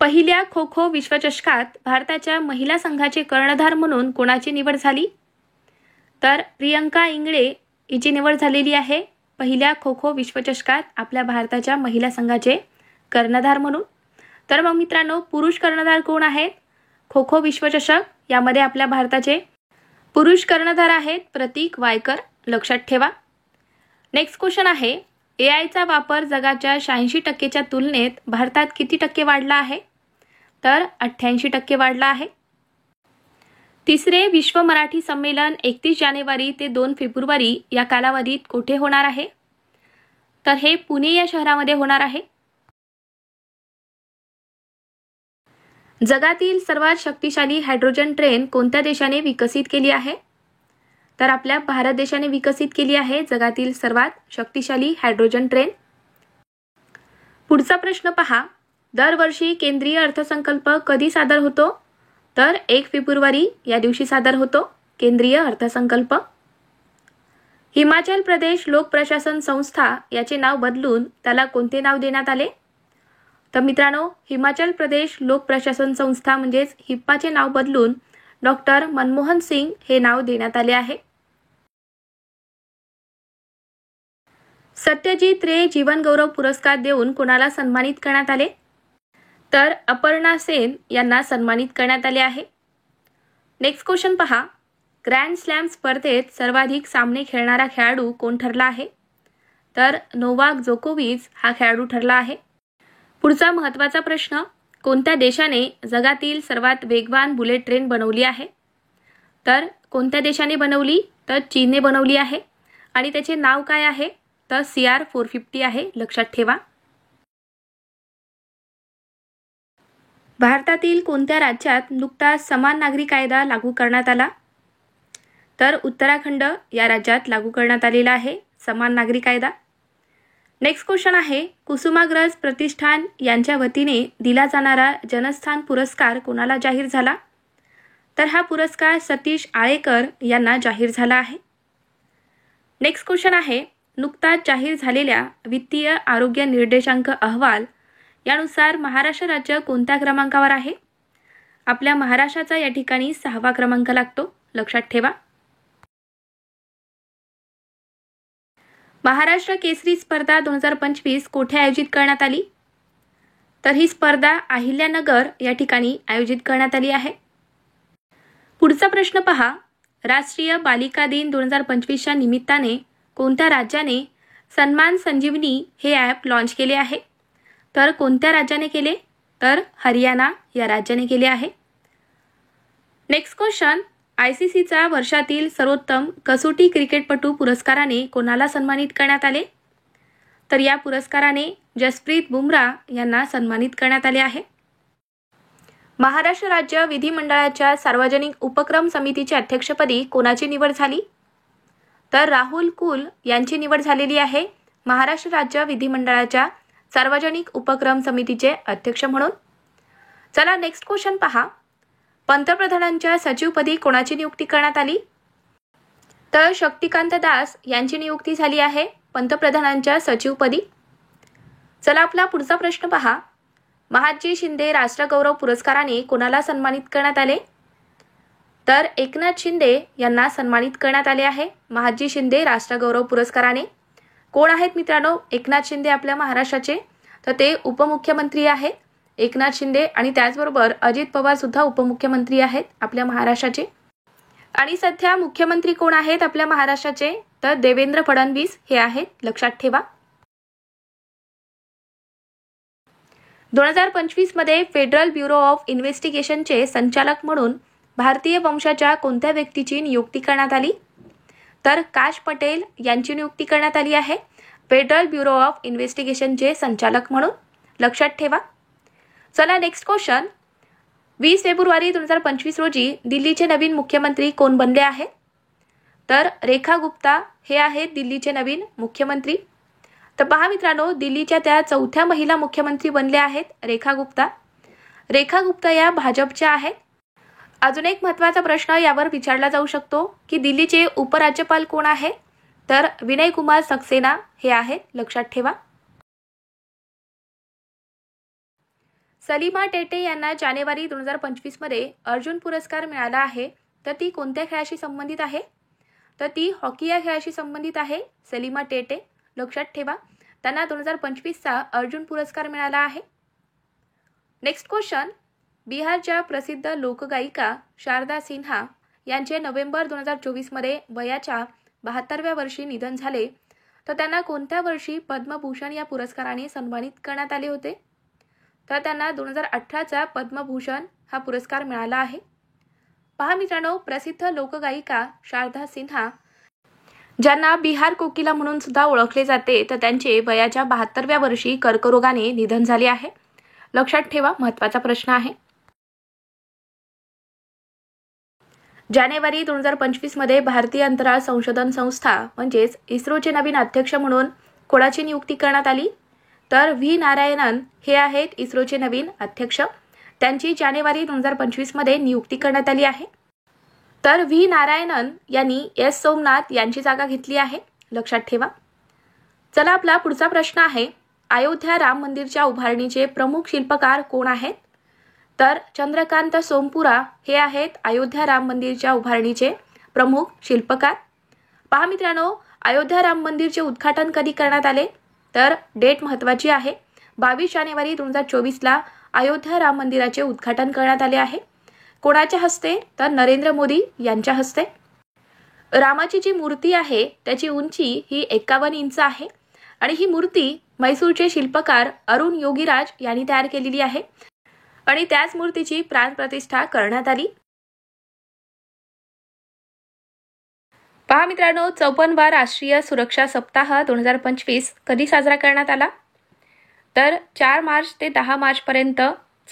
पहिल्या खो खो विश्वचषकात भारताच्या महिला संघाचे कर्णधार म्हणून कोणाची निवड झाली? तर प्रियंका इंगळे हिची निवड झालेली आहे पहिल्या खो खो विश्वचषकात आपल्या भारताच्या महिला संघाचे कर्णधार म्हणून. तर मग मित्रांनो, पुरुष कर्णधार कोण आहेत खो खो विश्वचषक? यामध्ये आपल्या भारताचे पुरुष कर्णधार आहेत प्रतीक वायकर, लक्षात ठेवा. नेक्स्ट क्वेश्चन आहे, AIचा वापर जगाच्या 86% तुलनेत भारतात किती टक्के वाढला आहे? तर 88% वाढला आहे. तिसरे विश्व मराठी संमेलन 31 जानेवारी ते 2 फेब्रुवारी या कालावधीत कुठे होणार आहे? तर हे पुणे या शहरामध्ये होणार आहे. जगातील सर्वात शक्तिशाली हायड्रोजन ट्रेन कोणत्या देशाने विकसित केली आहे? तर आपल्या भारत देशाने विकसित केली आहे जगातील सर्वात शक्तिशाली हायड्रोजन ट्रेन. पुढचा प्रश्न पहा. दरवर्षी केंद्रीय अर्थसंकल्प कधी सादर होतो? तर 1 फेब्रुवारी या दिवशी सादर होतो केंद्रीय अर्थसंकल्प. हिमाचल प्रदेश लोक प्रशासन संस्था याचे नाव बदलून त्याला कोणते नाव देण्यात आले? तर मित्रांनो, हिमाचल प्रदेश लोक प्रशासन संस्था म्हणजेच हिप्पाचे नाव बदलून डॉक्टर मनमोहन सिंग हे नाव देण्यात आले आहे. सत्यजित रे जीवन गौरव पुरस्कार देऊन कोणाला सन्मानित करण्यात आले? तर अपर्णा सेन यांना सन्मानित करण्यात आले आहे. नेक्स्ट क्वेश्चन पहा. ग्रँड स्लॅम स्पर्धेत सर्वाधिक सामने खेळणारा खेळाडू कोण ठरला आहे? तर नोवाक जोकोविच हा खेळाडू ठरला आहे. पुढचा महत्त्वाचा प्रश्न. कोणत्या देशाने जगातील सर्वात वेगवान बुलेट ट्रेन बनवली आहे? तर कोणत्या देशाने बनवली? तर चीनने बनवली आहे. आणि त्याचे नाव काय आहे? तर CR450 आहे, लक्षात ठेवा. भारतातील कोणत्या राज्यात नुकताच समान नागरी कायदा लागू करण्यात आला? तर उत्तराखंड या राज्यात लागू करण्यात आलेला आहे समान नागरी कायदा. नेक्स्ट क्वेश्चन आहे. कुसुमाग्रज प्रतिष्ठान यांच्या वतीने दिला जाणारा जनस्थान पुरस्कार कोणाला जाहीर झाला? तर हा पुरस्कार सतीश आळेकर यांना जाहीर झाला आहे. नेक्स्ट क्वेश्चन आहे. नुकताच जाहीर झालेल्या वित्तीय आरोग्य निर्देशांक अहवाल यानुसार महाराष्ट्र राज्य कोणत्या क्रमांकावर आहे? आपल्या महाराष्ट्राचा या ठिकाणी 6वा क्रमांक लागतो, लक्षात ठेवा. महाराष्ट्र केसरी स्पर्धा 2025 कोठे आयोजित करण्यात आली? तर ही स्पर्धा अहिल्यानगर या ठिकाणी आयोजित करण्यात आली आहे. पुढचा प्रश्न पहा. राष्ट्रीय बालिका दिन 2025च्या निमित्ताने कोणत्या राज्याने सन्मान संजीवनी हे ॲप लॉन्च केले आहे? तर कोणत्या राज्याने केले? तर हरियाणा या राज्याने केले आहे. Next question. ICCचा वर्षातील सर्वोत्तम कसोटी क्रिकेटपटू पुरस्काराने कोणाला सन्मानित करण्यात आले? तर या पुरस्काराने जसप्रीत बुमराह यांना सन्मानित करण्यात आले आहे. महाराष्ट्र राज्य विधिमंडळाच्या सार्वजनिक उपक्रम समितीच्या अध्यक्षपदी कोणाची निवड झाली? तर राहुल कुल यांची निवड झालेली आहे महाराष्ट्र राज्य विधिमंडळाच्या सार्वजनिक उपक्रम समितीचे अध्यक्ष म्हणून. चला नेक्स्ट क्वेश्चन पहा. पंतप्रधानांच्या सचिवपदी कोणाची नियुक्ती करण्यात आली? तर शक्तिकांत दास यांची नियुक्ती झाली आहे पंतप्रधानांच्या सचिवपदी. चला आपला पुढचा प्रश्न पहा. महादजी शिंदे राष्ट्रगौरव पुरस्काराने कोणाला सन्मानित करण्यात आले? तर एकनाथ शिंदे यांना सन्मानित करण्यात आले आहे महादजी शिंदे राष्ट्रगौरव पुरस्काराने. कोण आहेत मित्रांनो एकनाथ शिंदे आपल्या महाराष्ट्राचे? तर ते उपमुख्यमंत्री आहेत एकनाथ शिंदे, आणि त्याचबरोबर अजित पवार सुद्धा उपमुख्यमंत्री आहेत आपल्या महाराष्ट्राचे. आणि सध्या मुख्यमंत्री कोण आहेत आपल्या महाराष्ट्राचे? तर देवेंद्र फडणवीस हे आहेत, लक्षात ठेवा. 2025 मध्ये फेडरल ब्युरो ऑफ इन्व्हेस्टिगेशनचे संचालक म्हणून भारतीय वंशाच्या कोणत्या व्यक्तीची नियुक्ती करण्यात आली? तर काश पटेल यांची नियुक्ती करण्यात आली आहे फेडरल ब्युरो ऑफ इन्व्हेस्टिगेशनचे संचालक म्हणून, लक्षात ठेवा. चला नेक्स्ट क्वेश्चन. 20 फेब्रुवारी 2025 रोजी दिल्लीचे नवीन मुख्यमंत्री कोण बनले आहेत? तर रेखा गुप्ता हे आहेत दिल्लीचे नवीन मुख्यमंत्री. तर पहा मित्रांनो, दिल्लीच्या त्या 4थ्या महिला मुख्यमंत्री बनल्या आहेत रेखा गुप्ता. रेखा गुप्ता या भाजपच्या आहेत. अजून एक महत्त्वाचा प्रश्न यावर विचारला जाऊ शकतो की दिल्लीचे उपराज्यपाल कोण आहेत? तर विनय कुमार सक्सेना हे आहेत, लक्षात ठेवा. सलीमा टेटे यांना जानेवारी 2025 मध्ये अर्जुन पुरस्कार मिळाला आहे. तर ती कोणत्या खेळाशी संबंधित आहे? तर ती हॉकी या खेळाशी संबंधित आहे सलीमा टेटे, लक्षात ठेवा. त्यांना 2025चा अर्जुन पुरस्कार मिळाला आहे. Next question. बिहारच्या प्रसिद्ध लोकगायिका शारदा सिन्हा यांचे नोव्हेंबर 2024 मध्ये वयाच्या 72व्या वर्षी निधन झाले. तर त्यांना कोणत्या वर्षी पद्मभूषण या पुरस्काराने सन्मानित करण्यात आले होते? तर त्यांना 2018चा पद्मभूषण हा पुरस्कार मिळाला आहे. पहा मित्रांनो, प्रसिद्ध लोकगायिका शारदा सिन्हा, ज्यांना बिहार कोकिला म्हणून सुद्धा ओळखले जाते, तर त्यांचे वयाच्या 72व्या वर्षी कर्करोगाने निधन झाले आहे. लक्षात ठेवा, महत्त्वाचा प्रश्न आहे. जानेवारी 2025 मध्ये भारतीय अंतराळ संशोधन संस्था म्हणजेच इस्रोचे नवीन अध्यक्ष म्हणून कोणाची नियुक्ती करण्यात आली? तर व्ही नारायणन हे आहेत इस्रोचे नवीन अध्यक्ष. त्यांची जानेवारी 2025 मध्ये नियुक्ती करण्यात आली आहे. तर व्ही नारायणन यांनी एस सोमनाथ यांची जागा घेतली आहे. लक्षात ठेवा. चला, आपला पुढचा प्रश्न आहे, अयोध्या राम मंदिरच्या उभारणीचे प्रमुख शिल्पकार कोण आहेत? तर चंद्रकांत सोमपुरा हे आहेत अयोध्या राम मंदिरच्या उभारणीचे प्रमुख शिल्पकार. पहा मित्रांनो, अयोध्या राम मंदिरचे उद्घाटन कधी करण्यात आले? तर डेट महत्त्वाची आहे. 22 जानेवारी 2024ला अयोध्या राम मंदिराचे उद्घाटन करण्यात आले आहे. कोणाच्या हस्ते? तर नरेंद्र मोदी यांच्या हस्ते. रामाची जी मूर्ती आहे त्याची उंची ही 51 इंच आहे आणि ही मूर्ती मैसूरचे शिल्पकार अरुण योगीराज यांनी तयार केलेली आहे आणि त्याच मूर्तीची प्राणप्रतिष्ठा करण्यात आली. पहा मित्रांनो, 54वा राष्ट्रीय सुरक्षा सप्ताह 2025 कधी साजरा करण्यात आला? तर 4 मार्च ते 10 मार्च पर्यंत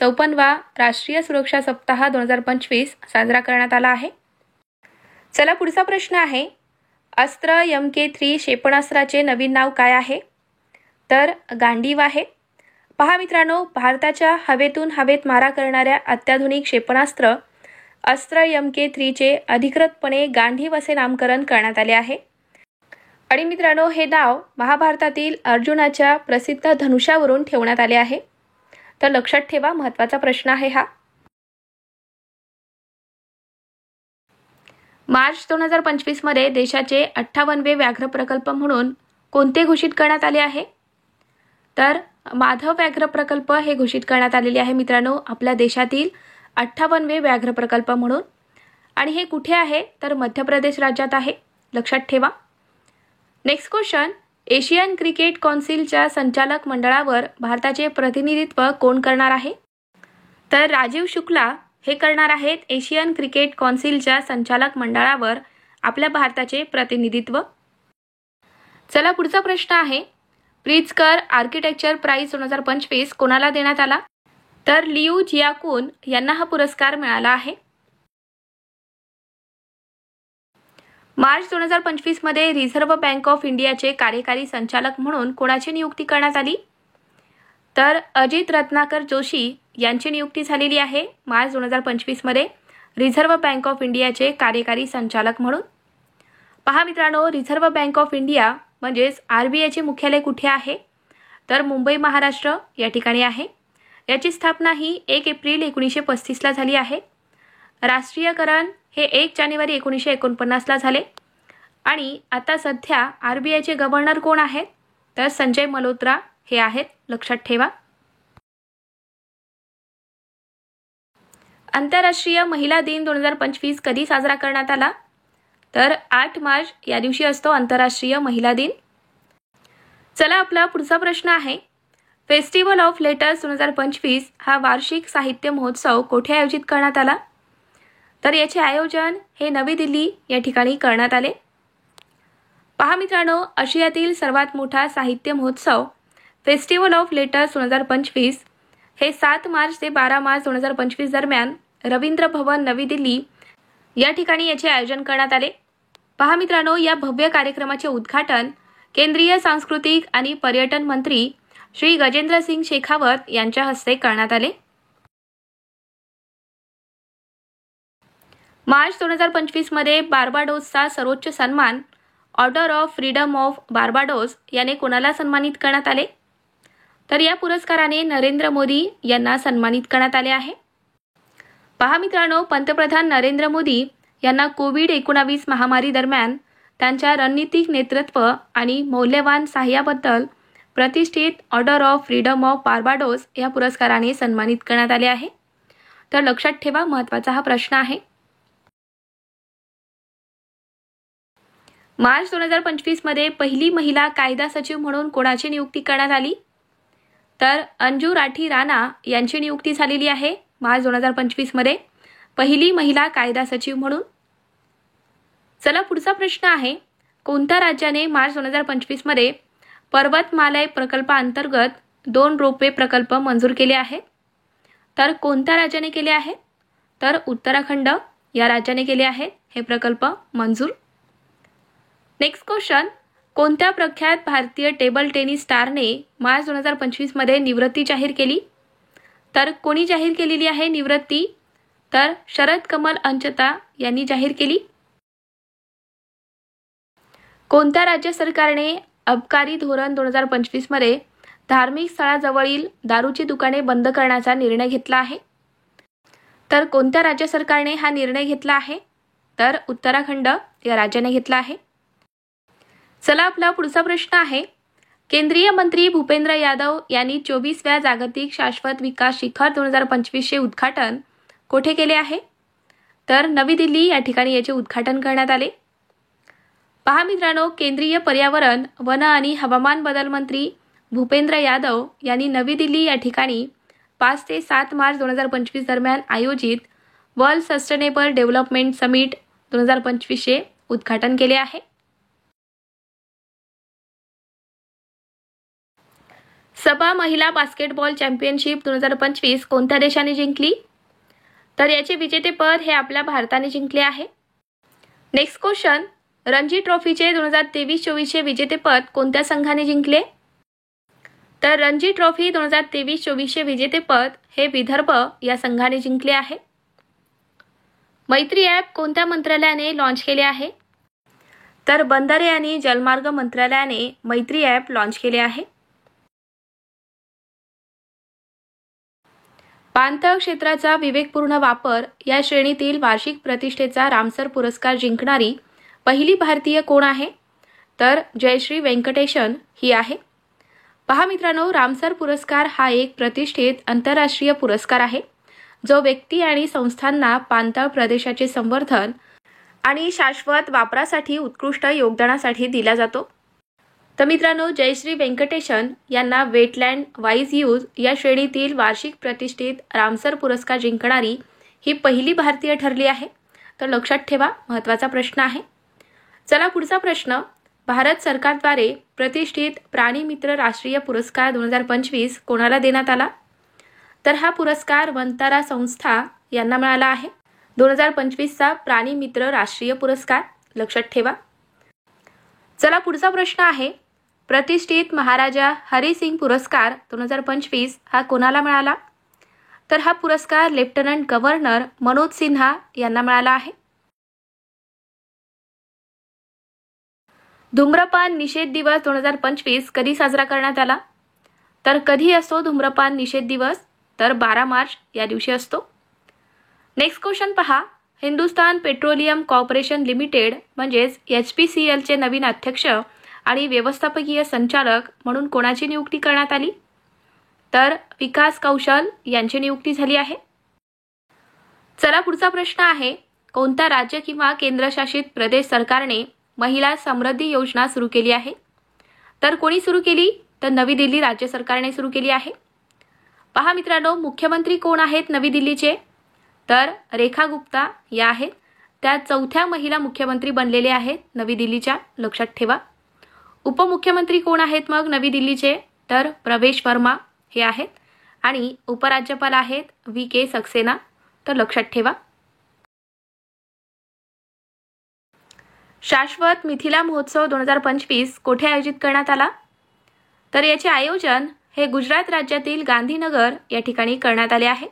54वा राष्ट्रीय सुरक्षा सप्ताह 2025 साजरा करण्यात आला आहे. चला, पुढचा प्रश्न आहे, अस्त्र MK3 क्षेपणास्त्राचे नवीन नाव काय आहे? तर गांडीव आहे. पहा मित्रांनो, भारताच्या हवेतून हवेत मारा करणाऱ्या अत्याधुनिक क्षेपणास्त्र अस्त्र MK3चे अधिकृतपणे गांडीव असे नामकरण करण्यात आले आहे. आणि मित्रांनो, हे नाव महाभारतातील अर्जुनाच्या प्रसिद्ध धनुष्यावरून ठेवण्यात आले आहे. तर लक्षात ठेवा, महत्त्वाचा प्रश्न आहे हा. मार्च 2025 मध्ये देशाचे 58वे व्याघ्र प्रकल्प म्हणून कोणते घोषित करण्यात आले आहे? तर माधव व्याघ्र प्रकल्प हे घोषित करण्यात आलेले आहे मित्रांनो, आपल्या देशातील 58वे व्याघ्र प्रकल्प म्हणून. आणि हे कुठे आहे? तर मध्य प्रदेश राज्यात आहे. लक्षात ठेवा. नेक्स्ट क्वेश्चन, एशियन क्रिकेट कौन्सिलच्या संचालक मंडळावर भारताचे प्रतिनिधित्व कोण करणार आहे? तर राजीव शुक्ला हे करणार आहेत एशियन क्रिकेट कौन्सिलच्या संचालक मंडळावर आपल्या भारताचे प्रतिनिधित्व. चला, पुढचा प्रश्न आहे, प्रित्झकर आर्किटेक्चर प्राइज 2025 कोणाला देण्यात आला? तर लियू जियाकुन यांना हा पुरस्कार मिळाला आहे. मार्च 2025 मध्ये रिझर्व्ह बँक ऑफ इंडियाचे कार्यकारी संचालक म्हणून कोणाची नियुक्ती करण्यात आली? तर अजित रत्नाकर जोशी यांची नियुक्ती झालेली आहे मार्च 2025 मध्ये रिझर्व्ह बँक ऑफ इंडियाचे कार्यकारी संचालक म्हणून. पहा मित्रांनो, रिझर्व्ह बँक ऑफ इंडिया म्हणजेच RBIचे मुख्यालय कुठे आहे? तर मुंबई, महाराष्ट्र या ठिकाणी आहे. याची स्थापना ही 1 एप्रिल 1935ला झाली आहे. राष्ट्रीयकरण हे 1 जानेवारी 1949ला झाले. आणि आता सध्या RBIचे गव्हर्नर कोण आहेत? तर संजय मल्होत्रा हे आहेत. लक्षात ठेवा. आंतरराष्ट्रीय महिला दिन 2025 कधी साजरा करण्यात आला? तर 8 मार्च या दिवशी असतो आंतरराष्ट्रीय महिला दिन. चला, आपला पुढचा प्रश्न आहे, फेस्टिवल ऑफ लेटर्स 2025 हा वार्षिक साहित्य महोत्सव कोठे आयोजित करण्यात आला? तर याचे आयोजन हे नवी दिल्ली या ठिकाणी करण्यात आले. पहा मित्रांनो, आशियातील सर्वात मोठा साहित्य महोत्सव फेस्टिवल ऑफ लेटर्स 2025 हे 7 मार्च ते 12 मार्च 2025 दरम्यान रवींद्र भवन नवी दिल्ली या ठिकाणी याचे आयोजन करण्यात आले. पहा मित्रांनो, या भव्य कार्यक्रमाचे उद्घाटन केंद्रीय सांस्कृतिक आणि पर्यटन मंत्री श्री गजेंद्र सिंग शेखावत यांच्या हस्ते करण्यात आले. मार्च 2025 मध्ये बार्बाडोसचा सर्वोच्च सन्मान order of freedom of Barbados याने कोणाला सन्मानित करण्यात आले? तर या पुरस्काराने नरेंद्र मोदी यांना सन्मानित करण्यात आले आहे. पहा मित्रांनो, पंतप्रधान नरेंद्र मोदी यांना कोविड-19 महामारी दरम्यान त्यांच्या रणनीतिक नेतृत्व आणि मौल्यवान सहाय्याबद्दल प्रतिष्ठित order of freedom of Barbados या पुरस्काराने सन्मानित करण्यात आले आहे. तर लक्षात ठेवा, महत्त्वाचा हा प्रश्न आहे. मार्च 2025 मध्ये पहिली महिला कायदा सचिव म्हणून कोणाची नियुक्ती करण्यात आली? तर अंजू राठी राणा यांची नियुक्ती झालेली आहे मार्च 2025 मध्ये. पहिली महिला कायदा सचिव म्हणून? चला पुढचा प्रश्न आहे, कोणत्या राज्याने मार्च 2025 मध्ये पर्वतमाला प्रकल्पाअंतर्गत 2 रोपवे प्रकल्प मंजूर केले आहेत? तर कोणत्या राज्याने केले आहे? तर उत्तराखंड या राज्याने केले आहेत हे प्रकल्प मंजूर. नेक्स्ट क्वेश्चन, कोणत्या प्रख्यात भारतीय टेबल टेनिस स्टारने मार्च 2025 मध्ये निवृत्ती जाहीर केली? तर कोणी जाहीर केलेली आहे निवृत्ती? तर शरद कमल अंचता यांनी जाहीर केली. कोणत्या राज्य सरकारने अबकारी धोरण 2025 मध्ये धार्मिक स्थळाजवळील दारूची दुकाने बंद करण्याचा निर्णय घेतला आहे? तर कोणत्या राज्य सरकारने हा निर्णय घेतला आहे? तर उत्तराखंड या राज्याने घेतला आहे. चला आपला पुढचा प्रश्न आहे, केंद्रीय मंत्री भूपेंद्र यादव यांनी 24व्या जागतिक शाश्वत विकास शिखर 2025 चे उद्घाटन कोठे केले आहे? तर नवी दिल्ली या ठिकाणी याचे उद्घाटन करण्यात आले. पहा मित्रांनो, केंद्रीय पर्यावरण, वन आणि हवामान बदल मंत्री भूपेंद्र यादव यांनी नवी दिल्ली या ठिकाणी 5 ते 7 मार्च 2025 दरम्यान आयोजित वर्ल्ड सस्टेनेबल डेव्हलपमेंट समिट 2025 चे उद्घाटन केले आहे. सबा महिला बास्केटबॉल चॅम्पियनशिप 2025 कोणत्या देशाने जिंकली? तर याचे विजेतेपद हे आपल्या भारताने जिंकले आहे. नेक्स्ट क्वेश्चन, रणजी ट्रॉफीचे 2023-24 चे विजेतेपद कोणत्या संघाने जिंकले? तर रणजी ट्रॉफी 2023-24 चे विजेतेपद हे विदर्भ या संघाने जिंकले आहे. मैत्री ॲप कोणत्या मंत्रालयाने लॉन्च केले आहे? तर बंदरे आणि जलमार्ग मंत्रालयाने मैत्री ॲप लॉन्च केले आहे. पाणथळ क्षेत्राचा विवेकपूर्ण वापर या श्रेणीतील वार्षिक प्रतिष्ठेचा रामसर पुरस्कार जिंकणारी पहिली भारतीय कोण आहे? तर जयश्री व्यंकटेशन ही आहे. पहा मित्रांनो, रामसर पुरस्कार हा एक प्रतिष्ठित आंतरराष्ट्रीय पुरस्कार आहे जो व्यक्ती आणि संस्थांना पाणथळ प्रदेशाचे संवर्धन आणि शाश्वत वापरासाठी उत्कृष्ट योगदानासाठी दिला जातो. तर मित्रांनो, जयश्री व्यंकटेशन यांना वेटलँड वाईज यूज या श्रेणीतील वार्षिक प्रतिष्ठित रामसर पुरस्कार जिंकणारी ही पहिली भारतीय ठरली आहे. तर लक्षात ठेवा, महत्त्वाचा प्रश्न आहे. चला पुढचा प्रश्न, भारत सरकारद्वारे प्रतिष्ठित प्राणीमित्र राष्ट्रीय पुरस्कार 2025 कोणाला देण्यात आला? तर हा पुरस्कार वंतारा संस्था यांना मिळाला आहे. 2025चा प्राणीमित्र राष्ट्रीय पुरस्कार लक्षात ठेवा. चला पुढचा प्रश्न आहे, प्रतिष्ठित महाराजा हरिसिंग पुरस्कार 2025 हा कोणाला मिळाला? तर हा पुरस्कार लेफ्टनंट गव्हर्नर मनोज सिन्हा यांना मिळाला आहे. धूम्रपान निषेध दिवस 2025 कधी साजरा करण्यात आला? तर कधी असतो धूम्रपान निषेध दिवस? तर 12 मार्च या दिवशी असतो. नेक्स्ट क्वेश्चन पहा, हिंदुस्तान पेट्रोलियम कॉर्पोरेशन लिमिटेड म्हणजेच HPCL चे नवीन अध्यक्ष आणि व्यवस्थापकीय संचालक म्हणून कोणाची नियुक्ती करण्यात आली? तर विकास कौशल यांची नियुक्ती झाली आहे. चला पुढचा प्रश्न आहे, कोणत्या राज्य किंवा केंद्रशासित प्रदेश सरकारने महिला समृद्धी योजना सुरू केली आहे? तर कोणी सुरू केली? तर नवी दिल्ली राज्य सरकारने सुरू केली आहे. पहा मित्रांनो, मुख्यमंत्री कोण आहेत नवी दिल्लीचे? तर रेखा गुप्ता या आहेत. त्या 4थ्या महिला मुख्यमंत्री बनलेले आहेत नवी दिल्लीच्या, लक्षात ठेवा. उपमुख्यमंत्री कोण आहेत मग नवी दिल्लीचे? तर प्रवेश वर्मा हे आहेत आणि उपराज्यपाल आहेत VK सक्सेना, तर लक्षात ठेवा. शाश्वत मिथिला महोत्सव 2025 कोठे आयोजित करण्यात आला? तर याचे आयोजन हे गुजरात राज्यातील गांधीनगर या ठिकाणी करण्यात आले आहे.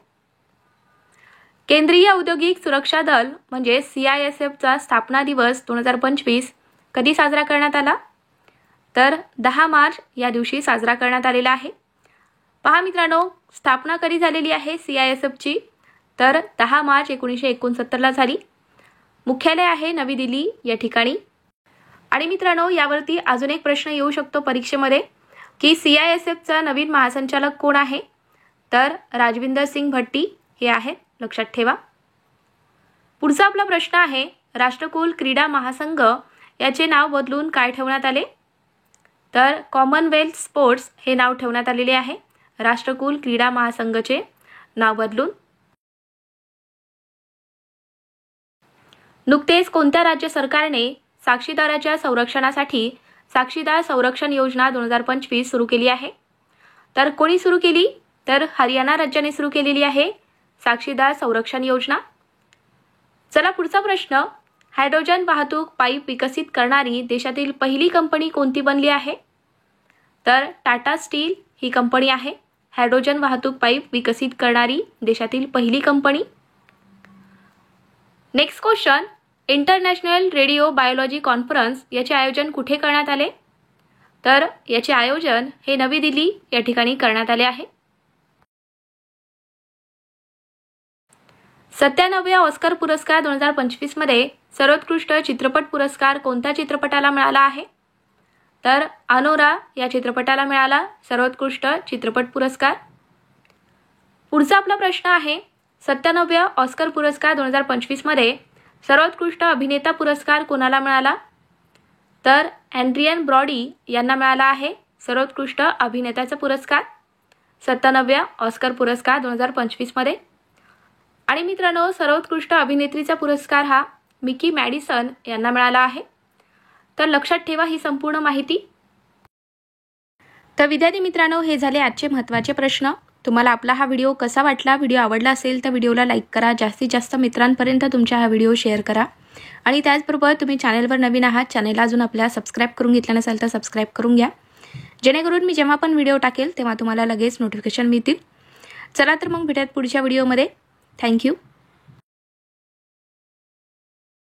केंद्रीय औद्योगिक सुरक्षा दल म्हणजे CISFचा स्थापना दिवस 2025 कधी साजरा करण्यात आला? तर 10 मार्च या दिवशी साजरा करण्यात आलेला आहे. पहा मित्रांनो, स्थापना कधी झालेली आहे CISFची? तर 10 मार्च 1969 झाली. मुख्यालय आहे नवी दिल्ली या ठिकाणी. आणि मित्रांनो, यावरती अजून एक प्रश्न येऊ शकतो परीक्षेमध्ये की CISFचा नवीन महासंचालक कोण आहे? तर राजविंदर सिंग भट्टी हे आहेत, लक्षात ठेवा. पुढचा आपला प्रश्न आहे, राष्ट्रकुल क्रीडा महासंघ याचे नाव बदलून काय ठेवण्यात आले? तर कॉमनवेल्थ स्पोर्ट्स हे नाव ठेवण्यात आलेले आहे. राष्ट्रकुल क्रीडा महासंघचे नाव बदलून. नुकतेच कोणत्या राज्य सरकारने साक्षीदाराच्या संरक्षणासाठी साक्षीदार संरक्षण योजना 2025 सुरू केली आहे? तर कोणी सुरू केली? तर हरियाणा राज्याने सुरू केलेली आहे साक्षीदार संरक्षण योजना. चला पुढचा प्रश्न. हायड्रोजन वाहतूक पाईप विकसित करणारी देशातील पहिली कंपनी कोणती बनली आहे? तर टाटा स्टील ही कंपनी आहे हायड्रोजन वाहतूक पाईप विकसित करणारी देशातील पहिली company. Next question. International radio biology conference याचे आयोजन कुठे करण्यात आले? तर याचे आयोजन हे नवी दिल्ली या ठिकाणी करण्यात आले आहे. 97व्या ऑस्कर पुरस्कार 2025 मध्ये सर्वोत्कृष्ट चित्रपट पुरस्कार कोणत्या चित्रपटाला मिळाला आहे? तर अनोरा या चित्रपटाला मिळाला सर्वोत्कृष्ट चित्रपट पुरस्कार. पुढचा आपला प्रश्न आहे. 97व्या ऑस्कर पुरस्कार 2025 मध्ये सर्वोत्कृष्ट अभिनेता पुरस्कार कोणाला मिळाला? तर एड्रियन ब्रॉडी यांना मिळाला आहे सर्वोत्कृष्ट अभिनेत्याचा पुरस्कार 97व्या ऑस्कर पुरस्कार 2025 मध्ये. आणि मित्रांनो, सर्वोत्कृष्ट अभिनेत्रीचा पुरस्कार हा मिकी मॅडिसन यांना मिळाला आहे. तर लक्षात ठेवा ही संपूर्ण माहिती. तर विद्यार्थी मित्रांनो, हे झाले आजचे महत्त्वाचे प्रश्न. तुम्हाला आपला हा व्हिडिओ कसा वाटला? व्हिडिओ आवडला असेल तर व्हिडिओला लाईक करा, जास्तीत जास्त मित्रांपर्यंत तुमचा हा व्हिडिओ शेअर करा. आणि त्याचबरोबर तुम्ही चॅनलवर नवीन आहात, चॅनलला अजून आपल्या सबस्क्राईब करून घेतलं नसेल तर सबस्क्राईब करून घ्या, जेणेकरून मी जेव्हा पण व्हिडिओ टाकेल तेव्हा तुम्हाला लगेच नोटिफिकेशन मिळतील. चला तर मग भेटूयात पुढच्या व्हिडिओमध्ये. थँक्यू.